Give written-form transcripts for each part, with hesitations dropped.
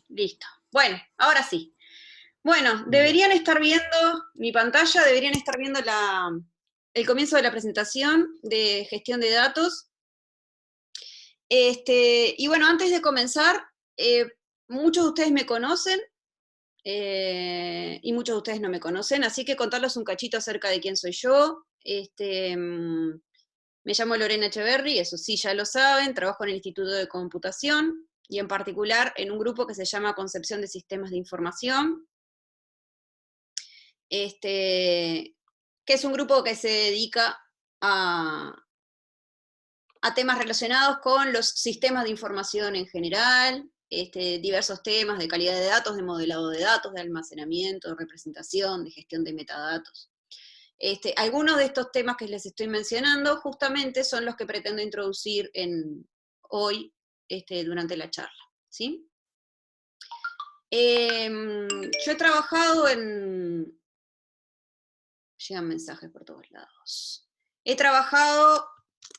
Listo. Bueno, ahora sí. Bueno, deberían estar viendo mi pantalla, deberían estar viendo el comienzo de la presentación de gestión de datos. Y bueno, antes de comenzar, muchos de ustedes me conocen y muchos de ustedes no me conocen, así que contarles un cachito acerca de quién soy yo. Me llamo Lorena Echeverry, eso sí ya lo saben, trabajo en el Instituto de Computación y en particular en un grupo que se llama Concepción de Sistemas de Información, que es un grupo que se dedica a temas relacionados con los sistemas de información en general, diversos temas de calidad de datos, de modelado de datos, de almacenamiento, de representación, de gestión de metadatos. Algunos de estos temas que les estoy mencionando justamente son los que pretendo introducir hoy durante la charla, ¿sí? Yo he trabajado Llegan mensajes por todos lados. He trabajado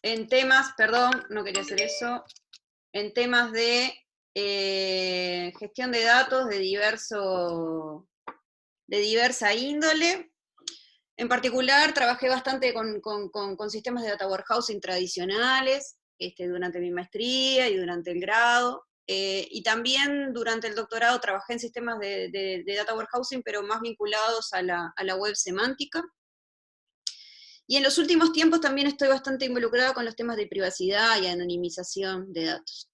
en temas, perdón, no quería hacer eso, en temas de gestión de datos de diversa índole. En particular, trabajé bastante con sistemas de data warehousing tradicionales durante mi maestría y durante el grado. Y también durante el doctorado trabajé en sistemas de data warehousing, pero más vinculados a la web semántica. Y en los últimos tiempos también estoy bastante involucrada con los temas de privacidad y anonimización de datos.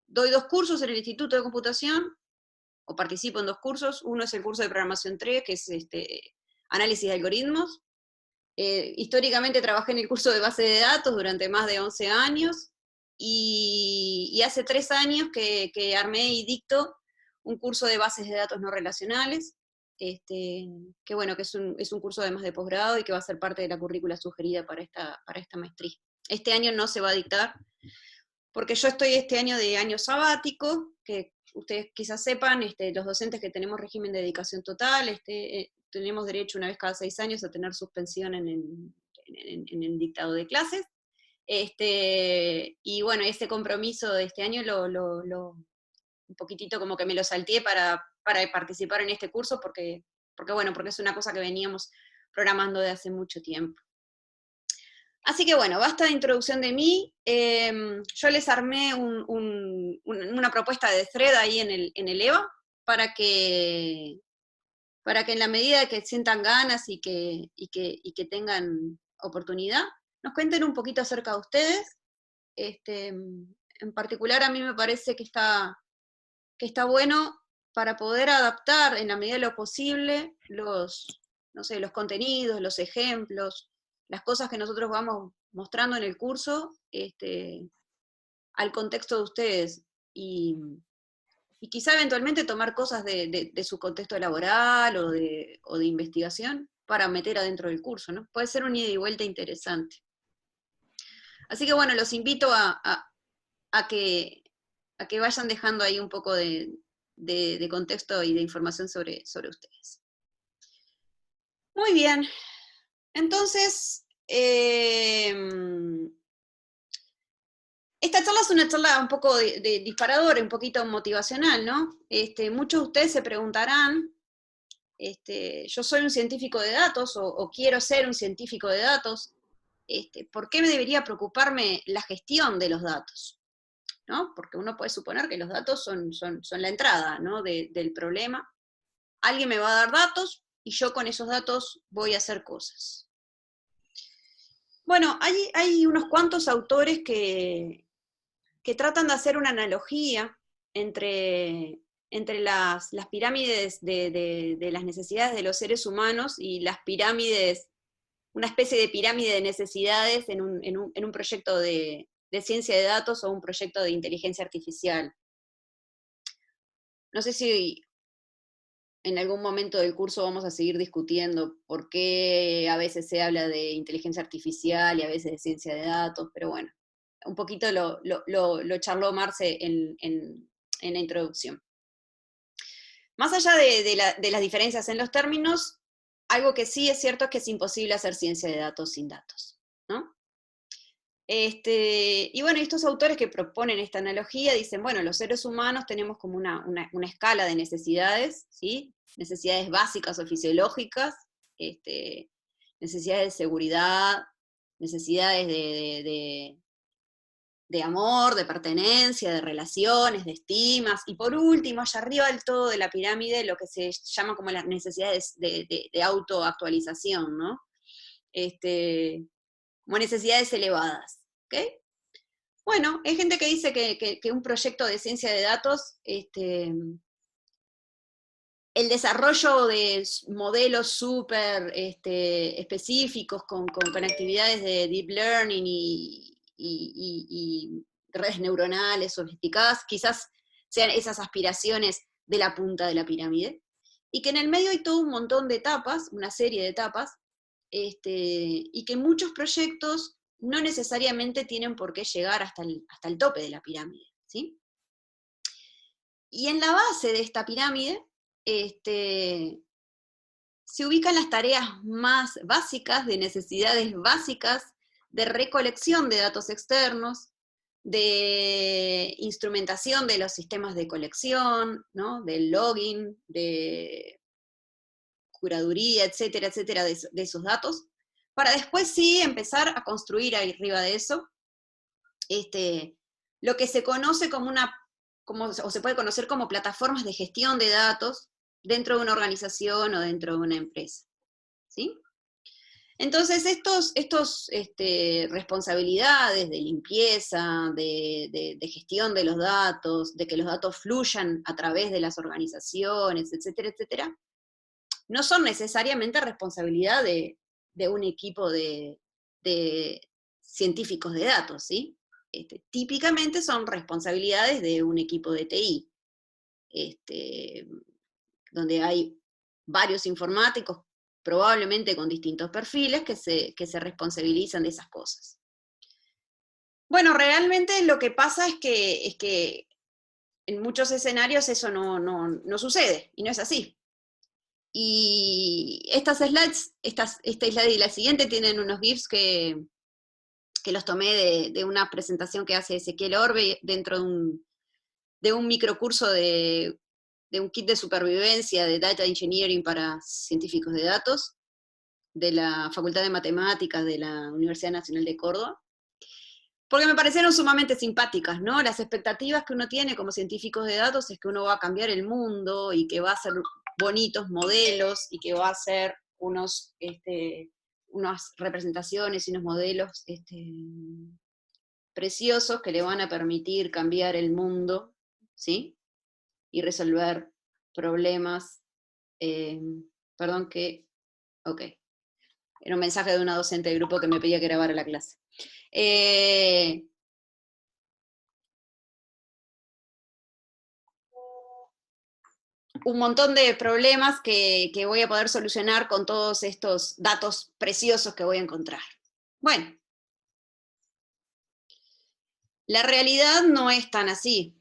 Doy 2 cursos en el Instituto de Computación, o participo en 2 cursos. Uno es el curso de programación 3, que es análisis de algoritmos. Históricamente trabajé en el curso de base de datos durante más de 11 años, y hace 3 años que armé y dicto un curso de bases de datos no relacionales, que bueno, que es un curso además de posgrado y que va a ser parte de la currícula sugerida para esta maestría. Este año no se va a dictar, porque yo estoy este año de año sabático, que ustedes quizás sepan, los docentes que tenemos régimen de dedicación total, tenemos derecho una vez cada 6 años a tener suspensión en el dictado de clases. Y bueno, ese compromiso de este año un poquitito como que me lo salteé para participar en este curso, porque es una cosa que veníamos programando de hace mucho tiempo. Así que bueno, basta de introducción de mí. Yo les armé una propuesta de thread ahí en el EVA, para que en la medida que sientan ganas y que tengan oportunidad, nos cuenten un poquito acerca de ustedes. En particular a mí me parece que está bueno para poder adaptar en la medida de lo posible los contenidos, los ejemplos, las cosas que nosotros vamos mostrando en el curso al contexto de ustedes, y quizá eventualmente tomar cosas de su contexto laboral o de investigación para meter adentro del curso, ¿no? Puede ser un ida y vuelta interesante. Así que bueno, los invito a que vayan dejando ahí un poco de contexto y de información sobre ustedes. Muy bien, entonces, esta charla es una charla un poco de disparador, un poquito motivacional, ¿no? Muchos de ustedes se preguntarán, yo soy un científico de datos, o quiero ser un científico de datos, ¿por qué me debería preocuparme la gestión de los datos? ¿No? Porque uno puede suponer que los datos son la entrada, ¿no? del problema. Alguien me va a dar datos, y yo con esos datos voy a hacer cosas. Bueno, hay unos cuantos autores que tratan de hacer una analogía entre las pirámides de las necesidades de los seres humanos y las pirámides, una especie de pirámide de necesidades en un proyecto de ciencia de datos o un proyecto de inteligencia artificial. No sé si en algún momento del curso vamos a seguir discutiendo por qué a veces se habla de inteligencia artificial y a veces de ciencia de datos, pero bueno, un poquito lo charló Marce en la introducción. Más allá de las diferencias en los términos, algo que sí es cierto es que es imposible hacer ciencia de datos sin datos, ¿no? Y bueno, estos autores que proponen esta analogía dicen, bueno, los seres humanos tenemos como una escala de necesidades, ¿sí? Necesidades básicas o fisiológicas, necesidades de seguridad, necesidades de amor, de pertenencia, de relaciones, de estimas, y por último, allá arriba del todo de la pirámide, lo que se llama como las necesidades de autoactualización, ¿no? Como necesidades elevadas, ¿ok? Bueno, hay gente que dice que un proyecto de ciencia de datos, el desarrollo de modelos súper específicos con actividades de deep learning y redes neuronales sofisticadas, quizás sean esas aspiraciones de la punta de la pirámide, y que en el medio hay todo un montón de etapas, una serie de etapas, y que muchos proyectos no necesariamente tienen por qué llegar hasta el tope de la pirámide, ¿sí? Y en la base de esta pirámide, se ubican las tareas más básicas, de necesidades básicas, de recolección de datos externos, de instrumentación de los sistemas de colección, ¿no? Del logging, de curaduría, etcétera, etcétera, de esos datos, para después sí empezar a construir arriba de eso lo que se conoce o se puede conocer como plataformas de gestión de datos dentro de una organización o dentro de una empresa, ¿sí? Entonces, estos responsabilidades de limpieza, de gestión de los datos, de que los datos fluyan a través de las organizaciones, etcétera, etcétera, no son necesariamente responsabilidad de un equipo de científicos de datos, ¿sí? Típicamente son responsabilidades de un equipo de TI, donde hay varios informáticos, probablemente con distintos perfiles, que se responsabilizan de esas cosas. Bueno, realmente lo que pasa es que en muchos escenarios eso no sucede, y no es así. Y estas slides, esta slide y la siguiente, tienen unos GIFs que los tomé de una presentación que hace Ezequiel Orbe dentro de un microcurso de un kit de supervivencia de Data Engineering para científicos de datos, de la Facultad de Matemáticas de la Universidad Nacional de Córdoba, porque me parecieron sumamente simpáticas, ¿no? Las expectativas que uno tiene como científicos de datos es que uno va a cambiar el mundo y que va a hacer bonitos modelos y que va a hacer unas representaciones y unos modelos preciosos que le van a permitir cambiar el mundo, ¿sí? Y resolver problemas. Perdón que... Ok. Era un mensaje de una docente de grupo que me pedía que grabara la clase. Un montón de problemas que voy a poder solucionar con todos estos datos preciosos que voy a encontrar. Bueno, la realidad no es tan así.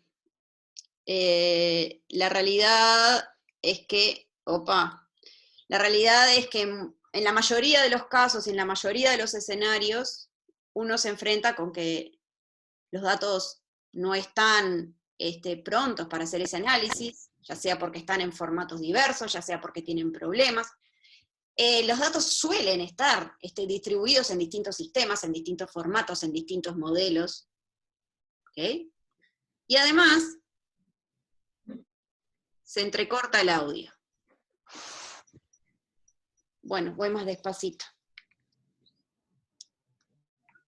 La realidad es que, la realidad es que en la mayoría de los casos y en la mayoría de los escenarios, uno se enfrenta con que los datos no están prontos para hacer ese análisis, ya sea porque están en formatos diversos, ya sea porque tienen problemas. Los datos suelen estar distribuidos en distintos sistemas, en distintos formatos, en distintos modelos. ¿Okay? Y además, se entrecorta el audio. Bueno, voy más despacito.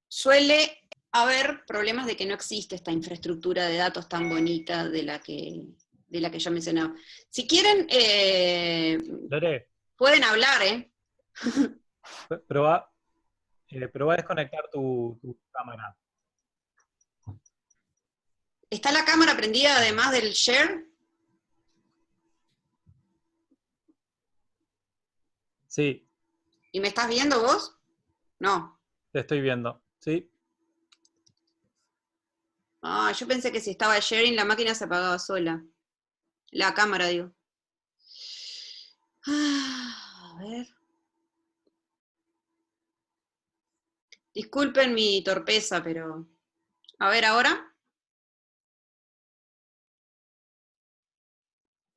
Suele haber problemas de que no existe esta infraestructura de datos tan bonita de la que yo mencionaba. Si quieren, pueden hablar, ¿eh? Probá a desconectar tu cámara. ¿Está la cámara prendida además del share? Sí. ¿Y me estás viendo vos? No. Te estoy viendo, ¿sí? Ah, yo pensé que si estaba el sharing la máquina se apagaba sola. La cámara, digo. A ver. Disculpen mi torpeza, pero... A ver, ¿ahora?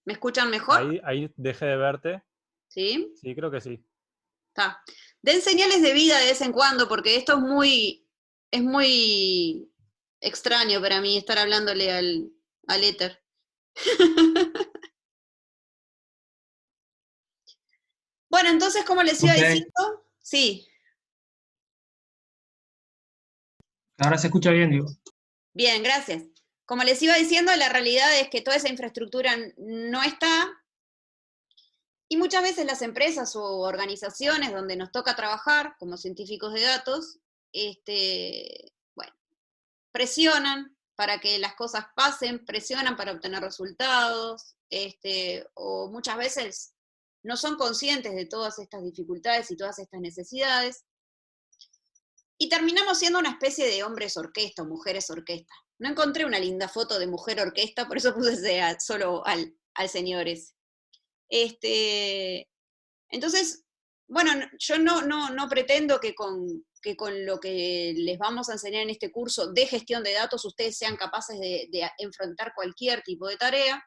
¿Me escuchan mejor? Ahí dejé de verte. ¿Sí? Sí, creo que sí. Está. Den señales de vida de vez en cuando, porque esto es muy extraño para mí estar hablándole al éter. Bueno, entonces, como les iba Ok, diciendo, sí, ahora se escucha bien, digo. bien, gracias. Como les iba diciendo, la realidad es que toda esa infraestructura no está, y muchas veces las empresas o organizaciones donde nos toca trabajar como científicos de datos, bueno, presionan para que las cosas pasen, presionan para obtener resultados, o muchas veces no son conscientes de todas estas dificultades y todas estas necesidades, y terminamos siendo una especie de hombres orquesta o mujeres orquesta. No encontré una linda foto de mujer orquesta, por eso puse solo al señores. Entonces, bueno, yo no pretendo que con lo que les vamos a enseñar en este curso de gestión de datos ustedes sean capaces de enfrentar cualquier tipo de tarea,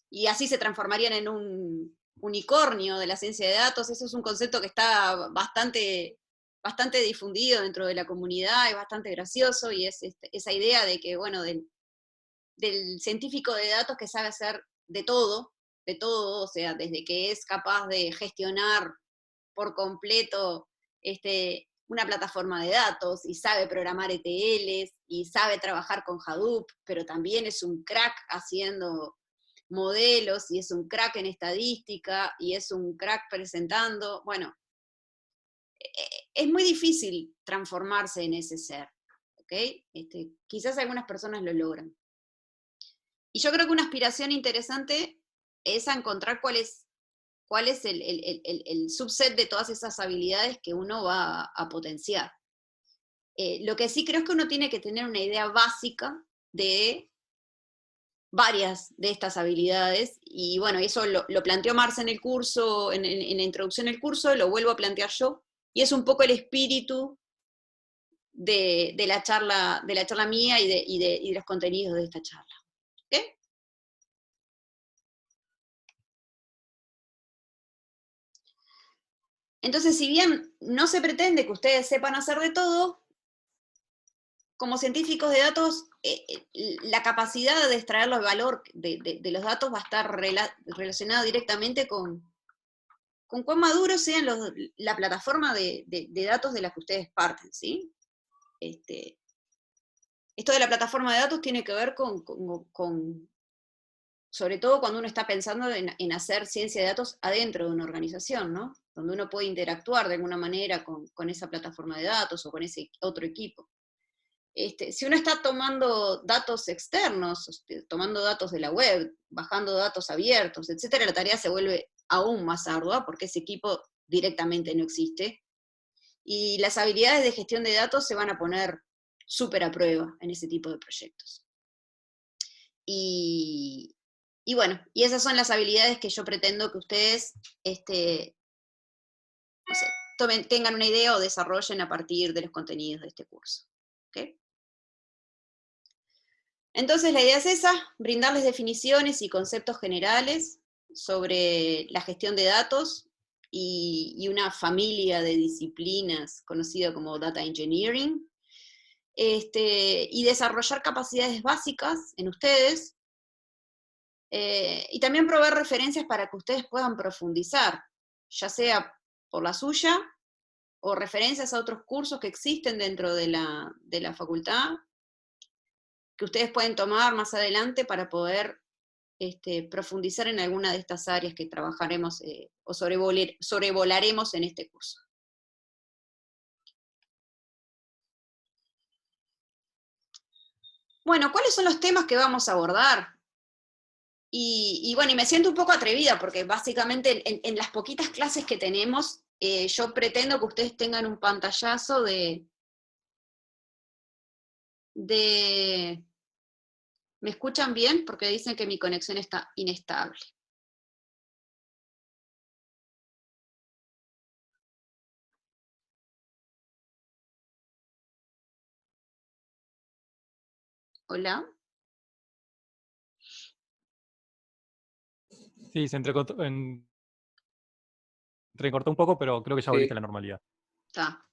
y así se transformarían en un unicornio de la ciencia de datos. Eso es un concepto que está bastante difundido dentro de la comunidad, es bastante gracioso, y es esa idea de que, bueno, del científico de datos que sabe hacer de todo, o sea, desde que es capaz de gestionar por completo una plataforma de datos, y sabe programar ETLs, y sabe trabajar con Hadoop, pero también es un crack haciendo modelos, y es un crack en estadística, y es un crack presentando. Bueno, es muy difícil transformarse en ese ser, ¿ok? Quizás algunas personas lo logran. Y yo creo que una aspiración interesante es a encontrar cuál es el subset de todas esas habilidades que uno va a potenciar. Lo que sí creo es que uno tiene que tener una idea básica de varias de estas habilidades, y bueno, eso lo planteó Marce en el curso, en la introducción al curso, lo vuelvo a plantear yo, y es un poco el espíritu de la charla mía y de los contenidos de esta charla. ¿Ok? Entonces, si bien no se pretende que ustedes sepan hacer de todo, como científicos de datos, la capacidad de extraer el valor de los datos va a estar relacionada directamente con cuán maduros sean la plataforma de datos de la que ustedes parten, ¿sí? Esto de la plataforma de datos tiene que ver sobre todo cuando uno está pensando en hacer ciencia de datos adentro de una organización, ¿no? Donde uno puede interactuar de alguna manera con esa plataforma de datos o con ese otro equipo. Si uno está tomando datos externos, tomando datos de la web, bajando datos abiertos, etcétera, la tarea se vuelve aún más ardua porque ese equipo directamente no existe. Y las habilidades de gestión de datos se van a poner súper a prueba en ese tipo de proyectos. Y bueno, y esas son las habilidades que yo pretendo que ustedes no sé, tengan una idea o desarrollen a partir de los contenidos de este curso. ¿Okay? Entonces la idea es esa, brindarles definiciones y conceptos generales sobre la gestión de datos y una familia de disciplinas conocida como Data Engineering, y desarrollar capacidades básicas en ustedes, y también proveer referencias para que ustedes puedan profundizar, ya sea por la suya o referencias a otros cursos que existen dentro de la facultad, que ustedes pueden tomar más adelante para poder profundizar en alguna de estas áreas que trabajaremos o sobrevolaremos en este curso. Bueno, ¿cuáles son los temas que vamos a abordar? Y bueno, y me siento un poco atrevida, porque básicamente en las poquitas clases que tenemos, yo pretendo que ustedes tengan un pantallazo de... ¿Me escuchan bien? Porque dicen que mi conexión está inestable. Hola. Sí, se entrecortó un poco, pero creo que ya volviste a Sí. la normalidad. Está.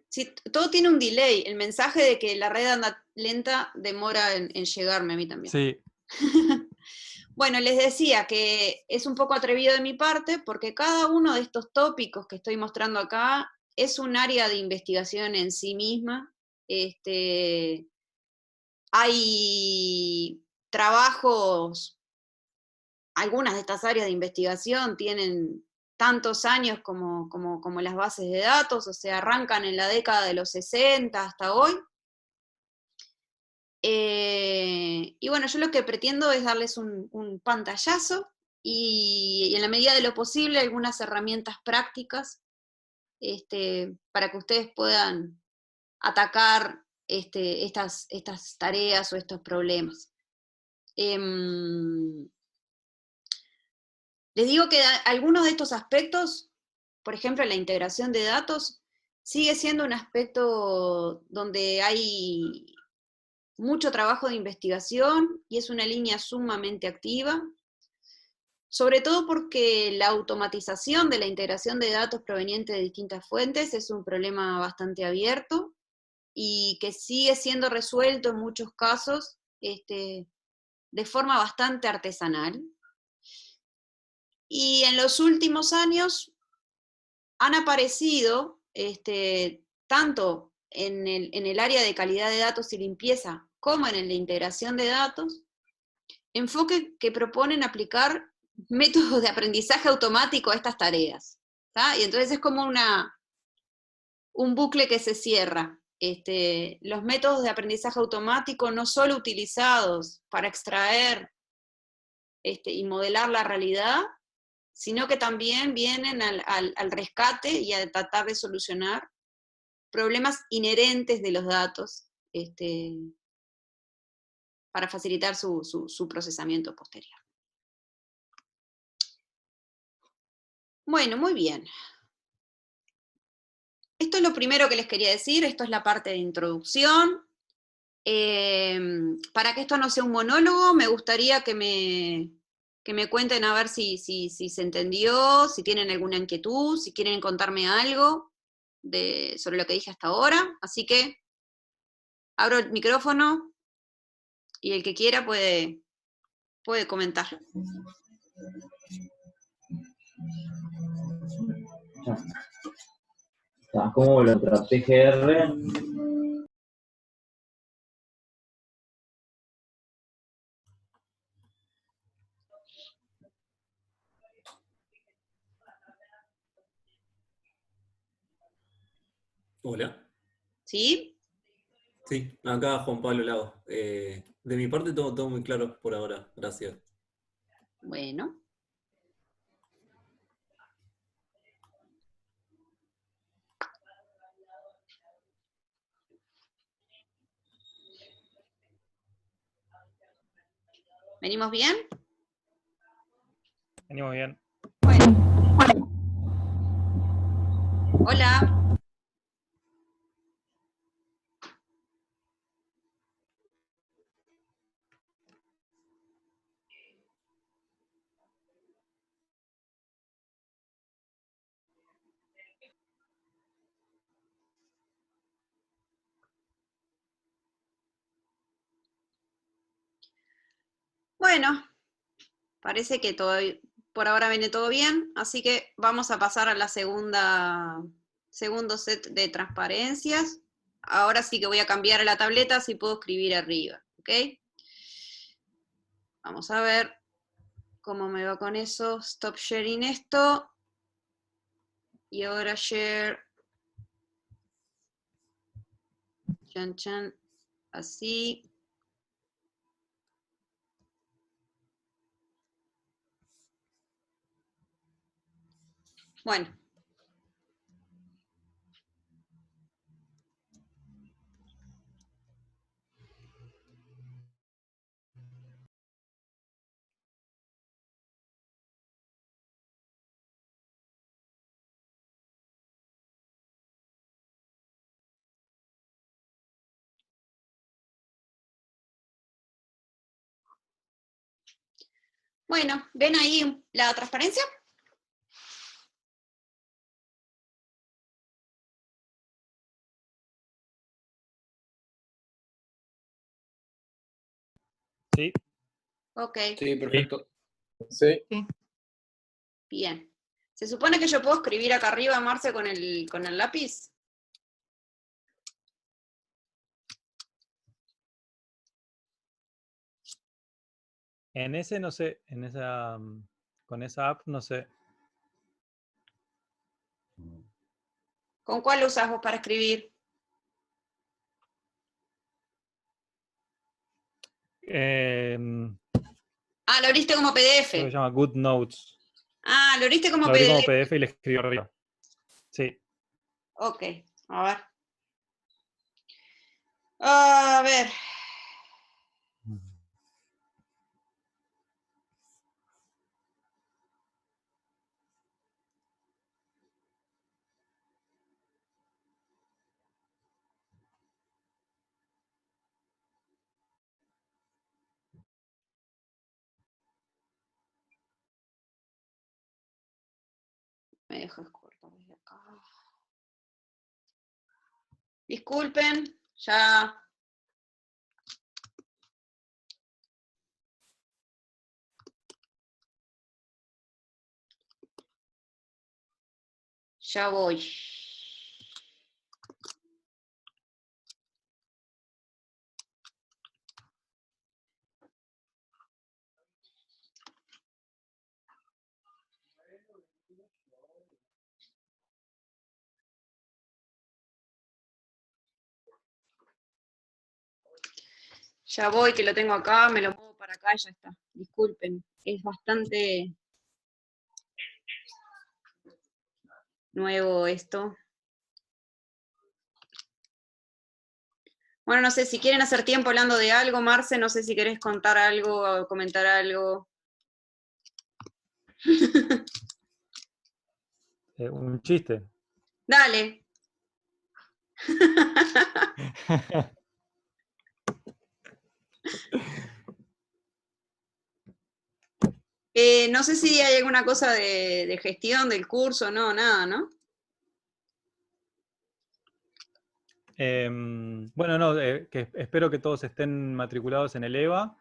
Sí, todo tiene un delay. El mensaje de que la red anda lenta demora en llegarme a mí también. Sí, Bueno, les decía que es un poco atrevido de mi parte porque cada uno de estos tópicos que estoy mostrando acá es un área de investigación en sí misma. Hay trabajos, algunas de estas áreas de investigación tienen tantos años como las bases de datos, o sea, arrancan en la década de los 60 hasta hoy. Y bueno, yo lo que pretendo es darles un pantallazo y en la medida de lo posible algunas herramientas prácticas para que ustedes puedan atacar estas tareas o estos problemas. Les digo que algunos de estos aspectos, por ejemplo, la integración de datos, sigue siendo un aspecto donde hay mucho trabajo de investigación y es una línea sumamente activa, sobre todo porque la automatización de la integración de datos provenientes de distintas fuentes es un problema bastante abierto y que sigue siendo resuelto en muchos casos de forma bastante artesanal. Y en los últimos años han aparecido, tanto en el área de calidad de datos y limpieza, como en el de integración de datos, enfoques que proponen aplicar métodos de aprendizaje automático a estas tareas. ¿tá? Y entonces es como un bucle que se cierra. Los métodos de aprendizaje automático no solo utilizados para extraer y modelar la realidad, sino que también vienen al rescate y a tratar de solucionar problemas inherentes de los datos para facilitar su procesamiento posterior. Bueno, muy bien. Esto es lo primero que les quería decir, esto es la parte de introducción. Para que esto no sea un monólogo, me gustaría que me cuenten a ver si se entendió, si tienen alguna inquietud, si quieren contarme algo sobre lo que dije hasta ahora. Así que abro el micrófono y el que quiera puede comentar. Está como la otra PGR. Hola. ¿Sí? Sí, acá Juan Pablo Lago. De mi parte todo muy claro por ahora. Gracias. Bueno. ¿Venimos bien? venimos bien. Bueno. Hola. Bueno, parece que por ahora viene todo bien, así que vamos a pasar a la segundo set de transparencias. Ahora sí que voy a cambiar a la tableta, así puedo escribir arriba, ¿ok? Vamos a ver cómo me va con eso. Stop sharing esto. Y ahora share. Chan, chan. Así. Bueno. Bueno, ¿ven ahí la transparencia? Sí. Ok, Sí, perfecto. Sí. bien. ¿Se supone que yo puedo escribir acá arriba, Marce, con el lápiz? En ese no sé, con esa app no sé. ¿Con cuál lo usas vos para escribir? Ah, lo abriste como Creo que se PDF. llama Good Notes. Ah, lo abriste como Lo abrí como PDF. PDF y le escribí arriba. Sí. Ok, a ver. A ver. Me dejo cortar desde acá. Disculpen, ya. Ya voy. Ya voy, que lo tengo acá, me lo muevo para acá y ya está. Disculpen, es bastante nuevo esto. Bueno, no sé, si quieren hacer tiempo hablando de algo, Marce, no sé si querés contar algo o comentar algo. Un chiste. Dale. No sé si hay alguna cosa de gestión del curso, no, nada, ¿no? Bueno, no, que espero que todos estén matriculados en el EVA,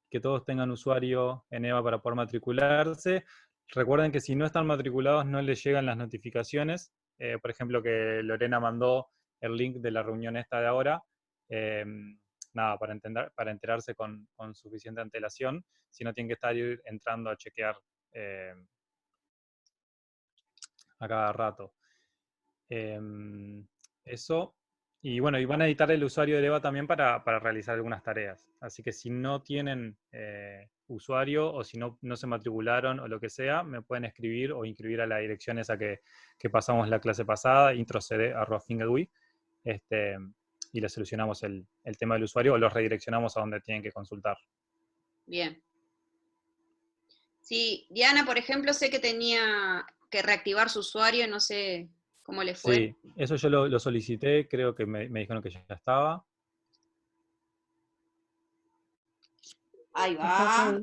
que todos tengan usuario en EVA para poder matricularse. Recuerden que si no están matriculados no les llegan las notificaciones. Por ejemplo, que Lorena mandó el link de la reunión esta de ahora. Nada, para enterarse con suficiente antelación. Si no, tienen que estar entrando a chequear a cada rato. Eso. Y bueno, y van a editar el usuario de EVA también para realizar algunas tareas. Así que si no tienen usuario o si no se matricularon o lo que sea, me pueden escribir o inscribir a la dirección esa que pasamos la clase pasada, introcd@fingerui, y le solucionamos el tema del usuario o los redireccionamos a donde tienen que consultar. Bien. Sí, Diana, por ejemplo, sé que tenía que reactivar su usuario, no sé cómo le fue. Sí, eso yo lo solicité, creo que me dijeron que ya estaba. Ahí va.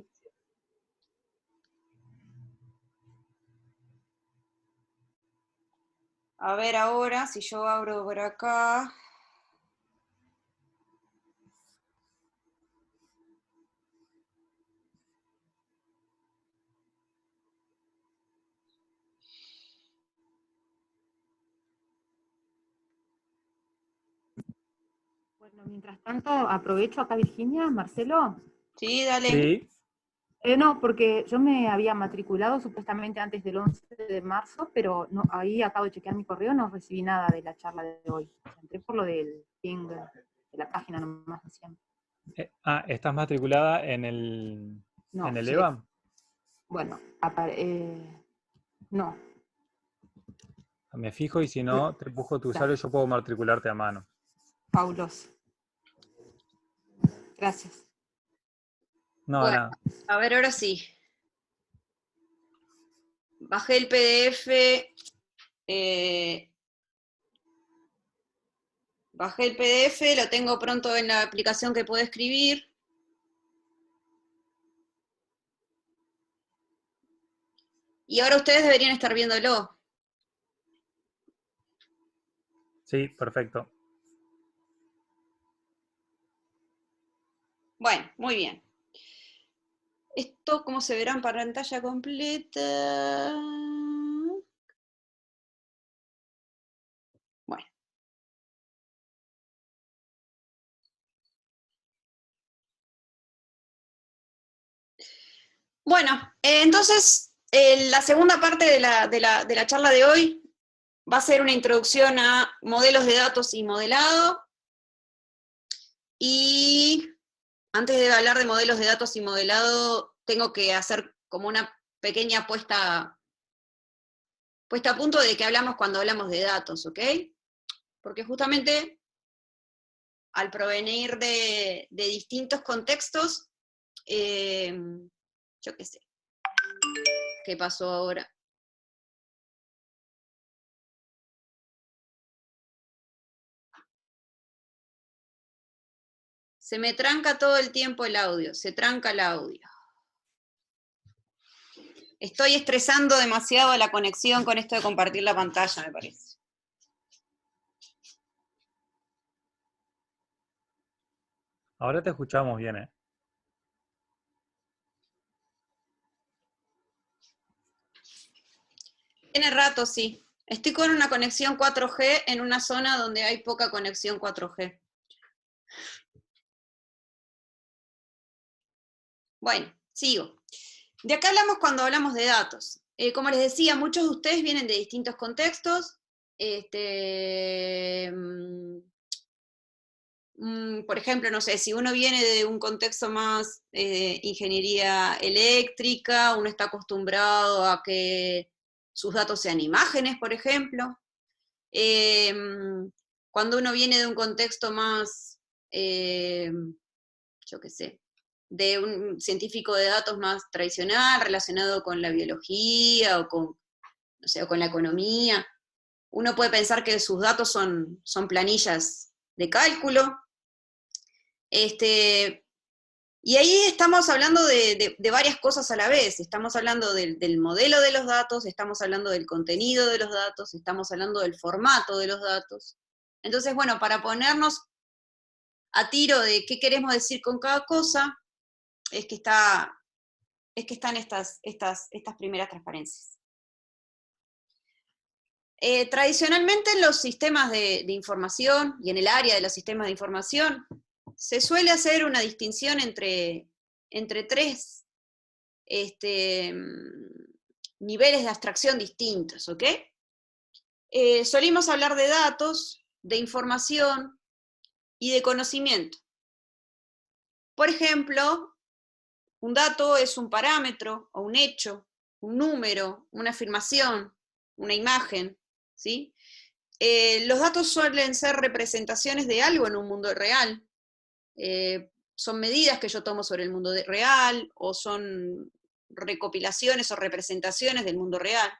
A ver ahora, si yo abro por acá. Bueno, mientras tanto, aprovecho acá, Virginia, Marcelo. Sí, dale. Sí. No, porque yo me había matriculado supuestamente antes del 11 de marzo, pero no, ahí acabo de chequear mi correo, no recibí nada de la charla de hoy. Entré por lo del ping de la página nomás de siempre. ¿Estás matriculada en el No, sí. EVA? Bueno, no. Me fijo y si no, te empujo tu usuario, yo puedo matricularte a mano. Fabuloso. Gracias. No, Bueno, nada. a ver, ahora sí. Bajé el PDF. Bajé el PDF, lo tengo pronto en la aplicación que puedo escribir. Y ahora ustedes deberían estar viéndolo. Sí, perfecto. Bueno, muy bien. Esto, ¿cómo se verá en pantalla completa? Bueno. Bueno, entonces, la segunda parte de la charla de hoy va a ser una introducción a modelos de datos y modelado. Y antes de hablar de modelos de datos y modelado, tengo que hacer como una pequeña puesta a punto de qué hablamos cuando hablamos de datos, ¿ok? Porque justamente al provenir de distintos contextos, yo qué sé, ¿qué pasó ahora? Se me tranca todo el tiempo el audio, se tranca el audio. Estoy estresando demasiado la conexión con esto de compartir la pantalla, me parece. Ahora te escuchamos bien, ¿eh? Tiene rato, sí. Estoy con una conexión 4G en una zona donde hay poca conexión 4G. Bueno, sigo. De acá hablamos cuando hablamos de datos. Como les decía, muchos de ustedes vienen de distintos contextos. Por ejemplo, no sé, si uno viene de un contexto más ingeniería eléctrica, uno está acostumbrado a que sus datos sean imágenes, por ejemplo. Cuando uno viene de un contexto más, yo qué sé, de un científico de datos más tradicional, relacionado con la biología o con, no sé, o con la economía, uno puede pensar que sus datos son planillas de cálculo. Y ahí estamos hablando de varias cosas a la vez. Estamos hablando del modelo de los datos, estamos hablando del contenido de los datos, estamos hablando del formato de los datos. Entonces, bueno, para ponernos a tiro de qué queremos decir con cada cosa, es que están estas primeras transparencias. Tradicionalmente en los sistemas de información y en el área de los sistemas de información se suele hacer una distinción entre tres niveles de abstracción distintos, ¿ok? Solimos hablar de datos, de información y de conocimiento. Por ejemplo, un dato es un parámetro o un hecho, un número, una afirmación, una imagen, ¿sí? Los datos suelen ser representaciones de algo en un mundo real. Son medidas que yo tomo sobre el mundo real, o son recopilaciones o representaciones del mundo real.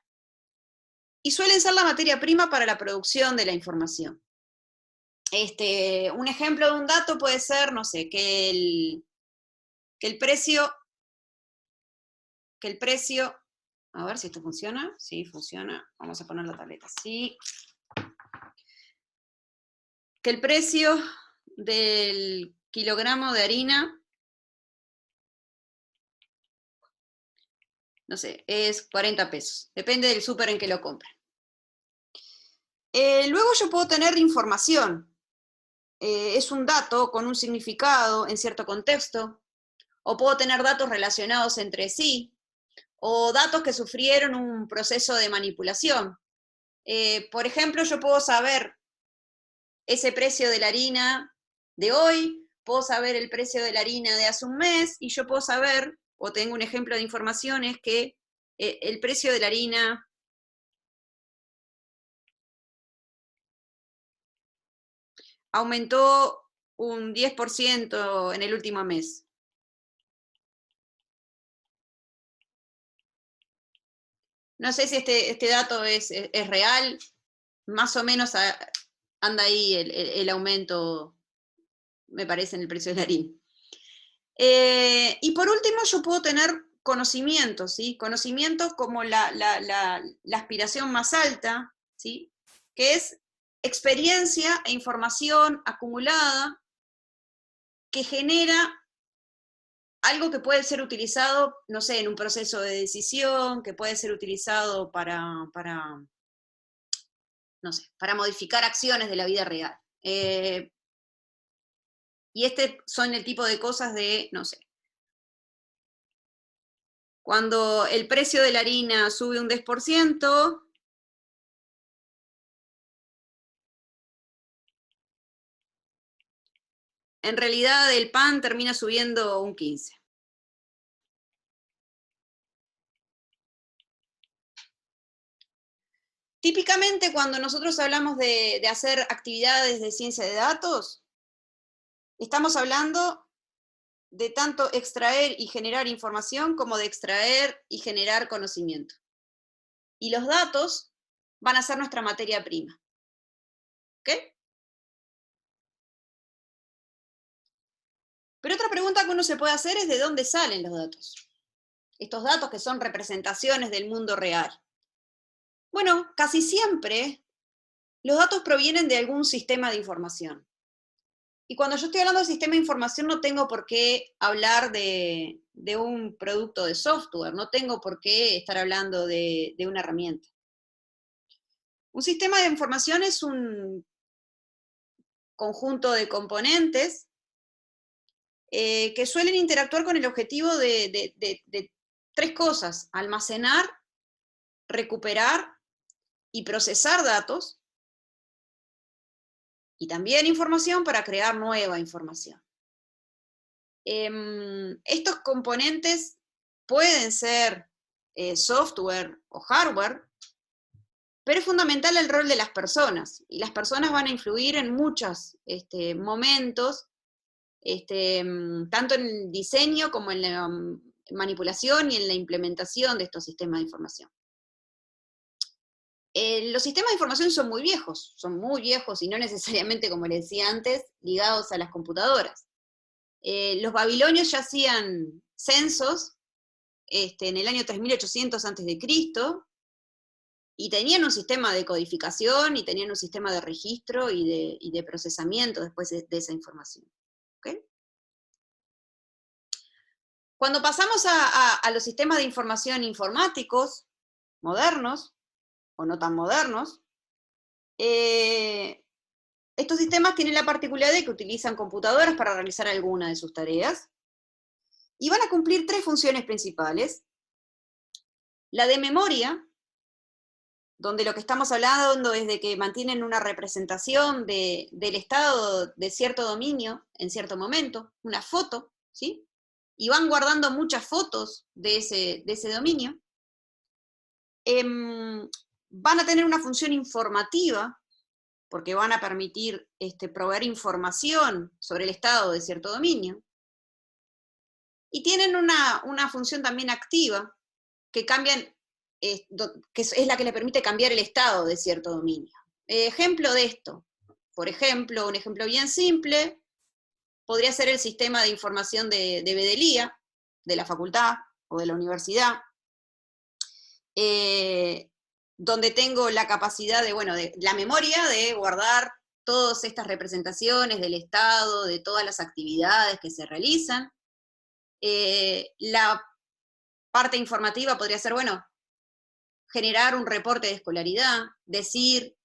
Y suelen ser la materia prima para la producción de la información. Un ejemplo de un dato puede ser, no sé, que el precio, a ver si esto funciona. Sí, funciona. Vamos a poner la tableta así. Que el precio del kilogramo de harina, no sé, es 40 pesos. Depende del súper en que lo compren. Luego yo puedo tener información. Es un dato con un significado en cierto contexto, o puedo tener datos relacionados entre sí, o datos que sufrieron un proceso de manipulación. Por ejemplo, yo puedo saber ese precio de la harina de hoy, puedo saber el precio de la harina de hace un mes, y yo puedo saber, o tengo un ejemplo de información, es que el precio de la harina aumentó un 10% en el último mes. No sé si este dato es real, más o menos anda ahí el aumento, me parece, en el precio de la harina. Y por último, yo puedo tener conocimientos, ¿sí? Conocimientos como la aspiración más alta, ¿sí? Que es experiencia e información acumulada que genera algo que puede ser utilizado, no sé, en un proceso de decisión, que puede ser utilizado no sé, para modificar acciones de la vida real. Y son el tipo de cosas de, no sé, cuando el precio de la harina sube un 10%, en realidad el pan termina subiendo un 15%. Típicamente cuando nosotros hablamos de hacer actividades de ciencia de datos, estamos hablando de tanto extraer y generar información como de extraer y generar conocimiento. Y los datos van a ser nuestra materia prima. ¿Ok? Pero otra pregunta que uno se puede hacer es de dónde salen los datos. Estos datos que son representaciones del mundo real. Bueno, casi siempre los datos provienen de algún sistema de información. Y cuando yo estoy hablando de sistema de información no tengo por qué hablar de un producto de software, no tengo por qué estar hablando de una herramienta. Un sistema de información es un conjunto de componentes que suelen interactuar con el objetivo de tres cosas: almacenar, recuperar y procesar datos, y también información para crear nueva información. Estos componentes pueden ser software o hardware, pero es fundamental el rol de las personas, y las personas van a influir en muchos momentos, tanto en el diseño como en la manipulación y en la implementación de estos sistemas de información. Los sistemas de información son muy viejos y no necesariamente, como les decía antes, ligados a las computadoras. Los babilonios ya hacían censos en el año 3800 a.C., y tenían un sistema de codificación, y tenían un sistema de registro y de procesamiento después de esa información. ¿Okay? Cuando pasamos a los sistemas de información informáticos, modernos, o no tan modernos, estos sistemas tienen la particularidad de que utilizan computadoras para realizar alguna de sus tareas, y van a cumplir tres funciones principales. La de memoria, donde lo que estamos hablando es de que mantienen una representación del estado de cierto dominio en cierto momento, una foto, ¿sí? Y van guardando muchas fotos de ese dominio. Van a tener una función informativa, porque van a permitir proveer información sobre el estado de cierto dominio. Y tienen una función también activa, que que es la que le permite cambiar el estado de cierto dominio. Ejemplo de esto, por ejemplo, un ejemplo bien simple, podría ser el sistema de información de Bedelía, de la facultad o de la universidad, donde tengo la capacidad de la memoria de guardar todas estas representaciones del estado, de todas las actividades que se realizan. La parte informativa podría ser, generar un reporte de escolaridad, decir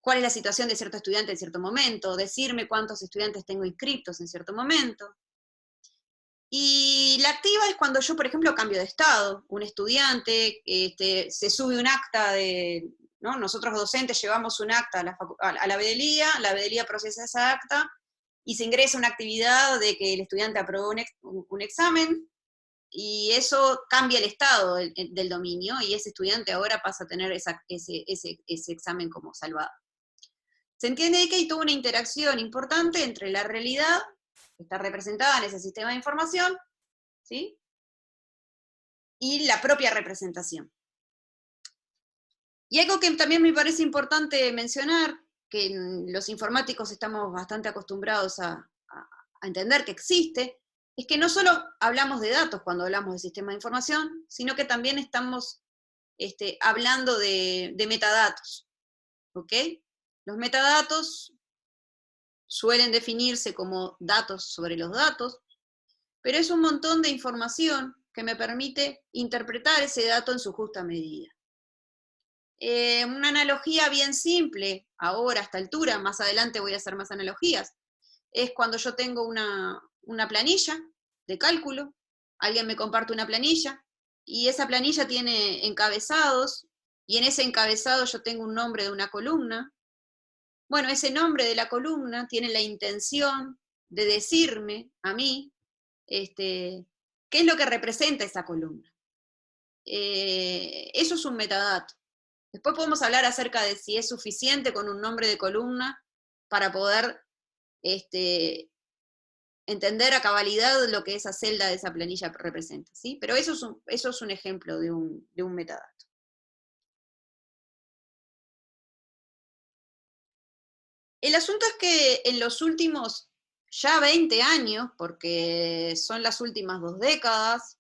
cuál es la situación de cierto estudiante en cierto momento, decirme cuántos estudiantes tengo inscritos en cierto momento. Y la activa es cuando yo, por ejemplo, cambio de estado. Un estudiante, se sube un acta ¿no? Nosotros docentes llevamos un acta a la Bedelía procesa esa acta, y se ingresa una actividad de que el estudiante aprobó un examen, y eso cambia el estado del dominio, y ese estudiante ahora pasa a tener ese examen como salvado. Se entiende que hay toda una interacción importante entre la realidad, que está representada en ese sistema de información, ¿sí? Y la propia representación. Y algo que también me parece importante mencionar, que los informáticos estamos bastante acostumbrados a entender que existe, es que no solo hablamos de datos cuando hablamos de sistema de información, sino que también estamos hablando de metadatos, ¿ok? Los metadatos suelen definirse como datos sobre los datos, pero es un montón de información que me permite interpretar ese dato en su justa medida. Una analogía bien simple, ahora a esta altura, más adelante voy a hacer más analogías, es cuando yo tengo una planilla de cálculo, alguien me comparte una planilla, y esa planilla tiene encabezados, y en ese encabezado yo tengo un nombre de una columna. Bueno, ese nombre de la columna tiene la intención de decirme a mí qué es lo que representa esa columna. Eso es un metadato. Después podemos hablar acerca de si es suficiente con un nombre de columna para poder entender a cabalidad lo que esa celda de esa planilla representa, ¿sí? Pero eso es un ejemplo de un metadato. El asunto es que en los últimos ya 20 años, porque son las últimas 2 décadas,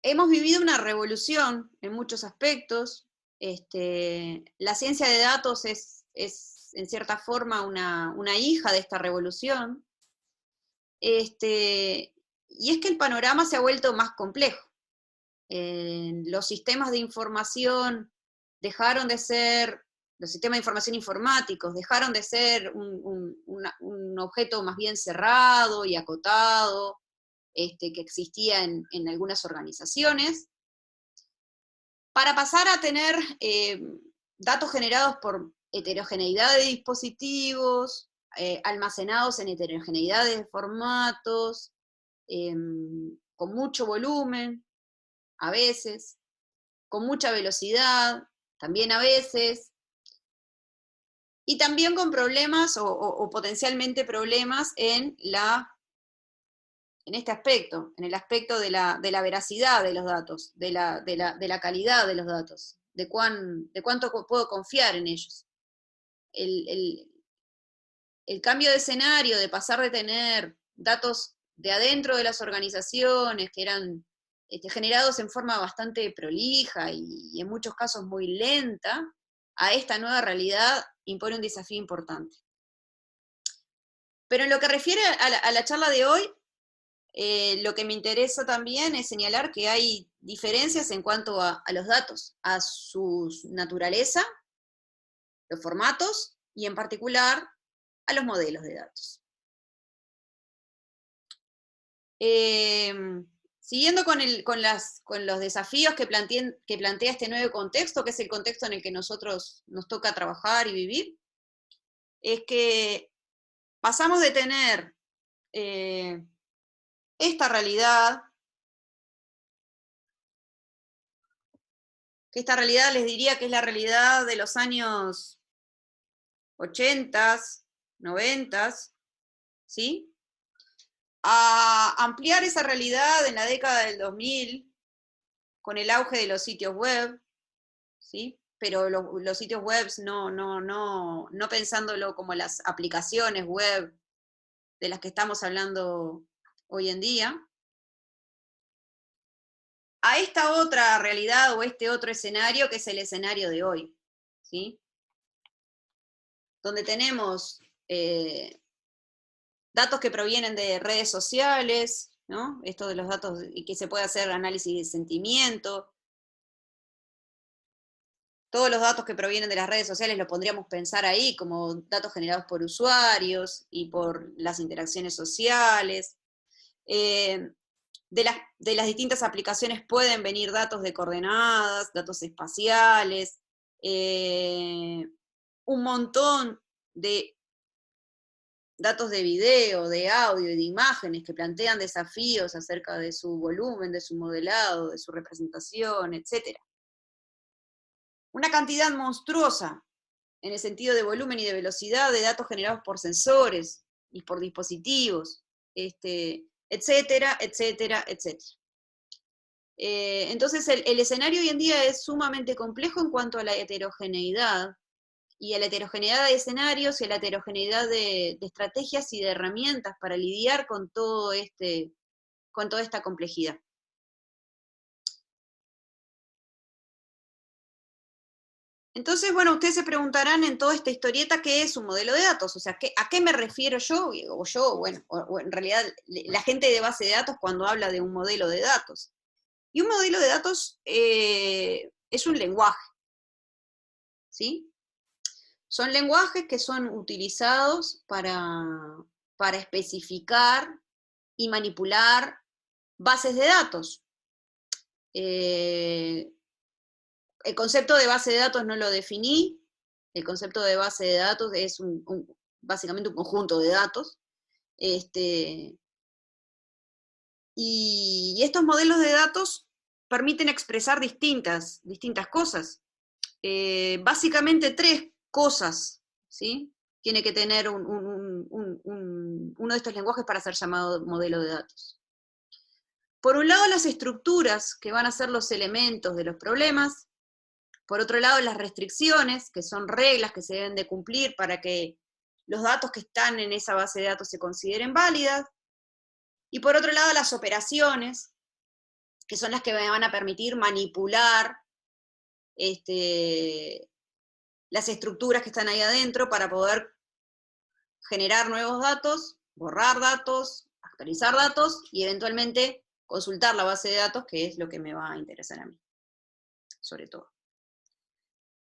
hemos vivido una revolución en muchos aspectos. La ciencia de datos es en cierta forma una hija de esta revolución. Y es que el panorama se ha vuelto más complejo. Los sistemas de información dejaron de ser, los sistemas de información informáticos dejaron de ser un objeto más bien cerrado y acotado, que existía en algunas organizaciones, para pasar a tener datos generados por heterogeneidad de dispositivos, almacenados en heterogeneidad de formatos, con mucho volumen, a veces, con mucha velocidad, también a veces, y también con problemas o potencialmente problemas en este aspecto, en el aspecto de la veracidad de los datos, de la calidad de los datos, de cuánto puedo confiar en ellos. El cambio de escenario, de pasar de tener datos de adentro de las organizaciones, que eran generados en forma bastante prolija y en muchos casos muy lenta, a esta nueva realidad impone un desafío importante. Pero en lo que refiere a la charla de hoy, lo que me interesa también es señalar que hay diferencias en cuanto a los datos, a su naturaleza, los formatos, y en particular a los modelos de datos. Siguiendo con los desafíos que plantea este nuevo contexto, que es el contexto en el que nosotros nos toca trabajar y vivir, es que pasamos de tener esta realidad, que esta realidad les diría que es la realidad de los años 80, 90, ¿sí? A ampliar esa realidad en la década del 2000, con el auge de los sitios web, ¿sí? Pero los sitios web no pensándolo como las aplicaciones web de las que estamos hablando hoy en día, a esta otra realidad o este otro escenario que es el escenario de hoy, ¿sí? Donde tenemos datos que provienen de redes sociales, ¿no? Esto de los datos, y que se puede hacer análisis de sentimiento. Todos los datos que provienen de las redes sociales los pondríamos pensar ahí como datos generados por usuarios y por las interacciones sociales. De las distintas aplicaciones pueden venir datos de coordenadas, datos espaciales, un montón de datos de video, de audio y de imágenes que plantean desafíos acerca de su volumen, de su modelado, de su representación, etc. Una cantidad monstruosa en el sentido de volumen y de velocidad de datos generados por sensores y por dispositivos, etcétera, etcétera, etcétera. Entonces el escenario hoy en día es sumamente complejo en cuanto a la heterogeneidad y a la heterogeneidad de escenarios y a la heterogeneidad de estrategias y de herramientas para lidiar con toda esta complejidad. Entonces, bueno, ustedes se preguntarán en toda esta historieta qué es un modelo de datos, o sea, ¿a qué me refiero yo? O en realidad la gente de base de datos cuando habla de un modelo de datos. Y un modelo de datos es un lenguaje, ¿sí? Son lenguajes que son utilizados para especificar y manipular bases de datos. El concepto de base de datos no lo definí. El concepto de base de datos es básicamente un conjunto de datos. Y estos modelos de datos permiten expresar distintas cosas. Básicamente 3 cosas, ¿sí? Tiene que tener uno de estos lenguajes para ser llamado modelo de datos. Por un lado, las estructuras, que van a ser los elementos de los problemas. Por otro lado, las restricciones, que son reglas que se deben de cumplir para que los datos que están en esa base de datos se consideren válidas. Y por otro lado, las operaciones, que son las que me van a permitir manipular las estructuras que están ahí adentro para poder generar nuevos datos, borrar datos, actualizar datos y eventualmente consultar la base de datos, que es lo que me va a interesar a mí, sobre todo.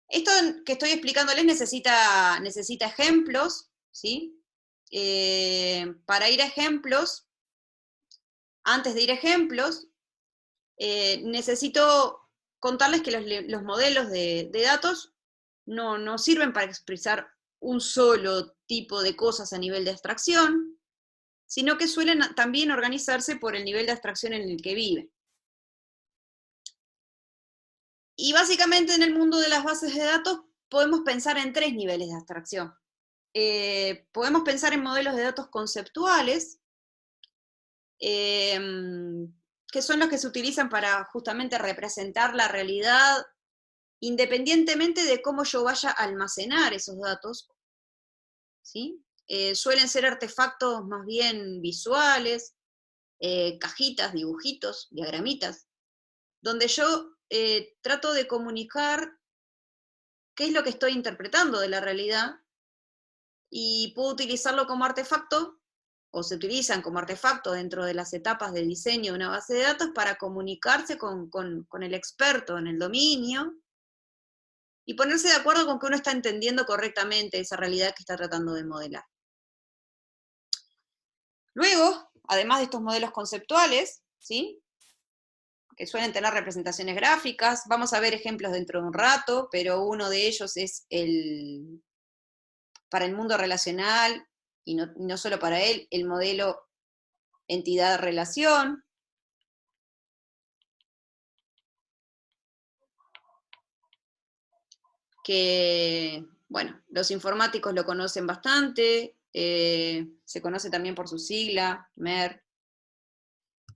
Esto que estoy explicándoles necesita ejemplos, ¿sí? Para ir a ejemplos, antes de ir a ejemplos, necesito contarles que los modelos de datos no sirven para expresar un solo tipo de cosas a nivel de abstracción, sino que suelen también organizarse por el nivel de abstracción en el que viven. Y básicamente en el mundo de las bases de datos podemos pensar en 3 niveles de abstracción. Podemos pensar en modelos de datos conceptuales, que son los que se utilizan para justamente representar la realidad independientemente de cómo yo vaya a almacenar esos datos, ¿sí? Suelen ser artefactos más bien visuales, cajitas, dibujitos, diagramitas, donde yo trato de comunicar qué es lo que estoy interpretando de la realidad y puedo utilizarlo como artefacto, o se utilizan como artefacto dentro de las etapas de diseño de una base de datos para comunicarse con el experto en el dominio y ponerse de acuerdo con que uno está entendiendo correctamente esa realidad que está tratando de modelar. Luego, además de estos modelos conceptuales, ¿sí?, que suelen tener representaciones gráficas, vamos a ver ejemplos dentro de un rato, pero uno de ellos es para el mundo relacional, y no solo para él, el modelo entidad-relación, que, bueno, los informáticos lo conocen bastante, se conoce también por su sigla, MER,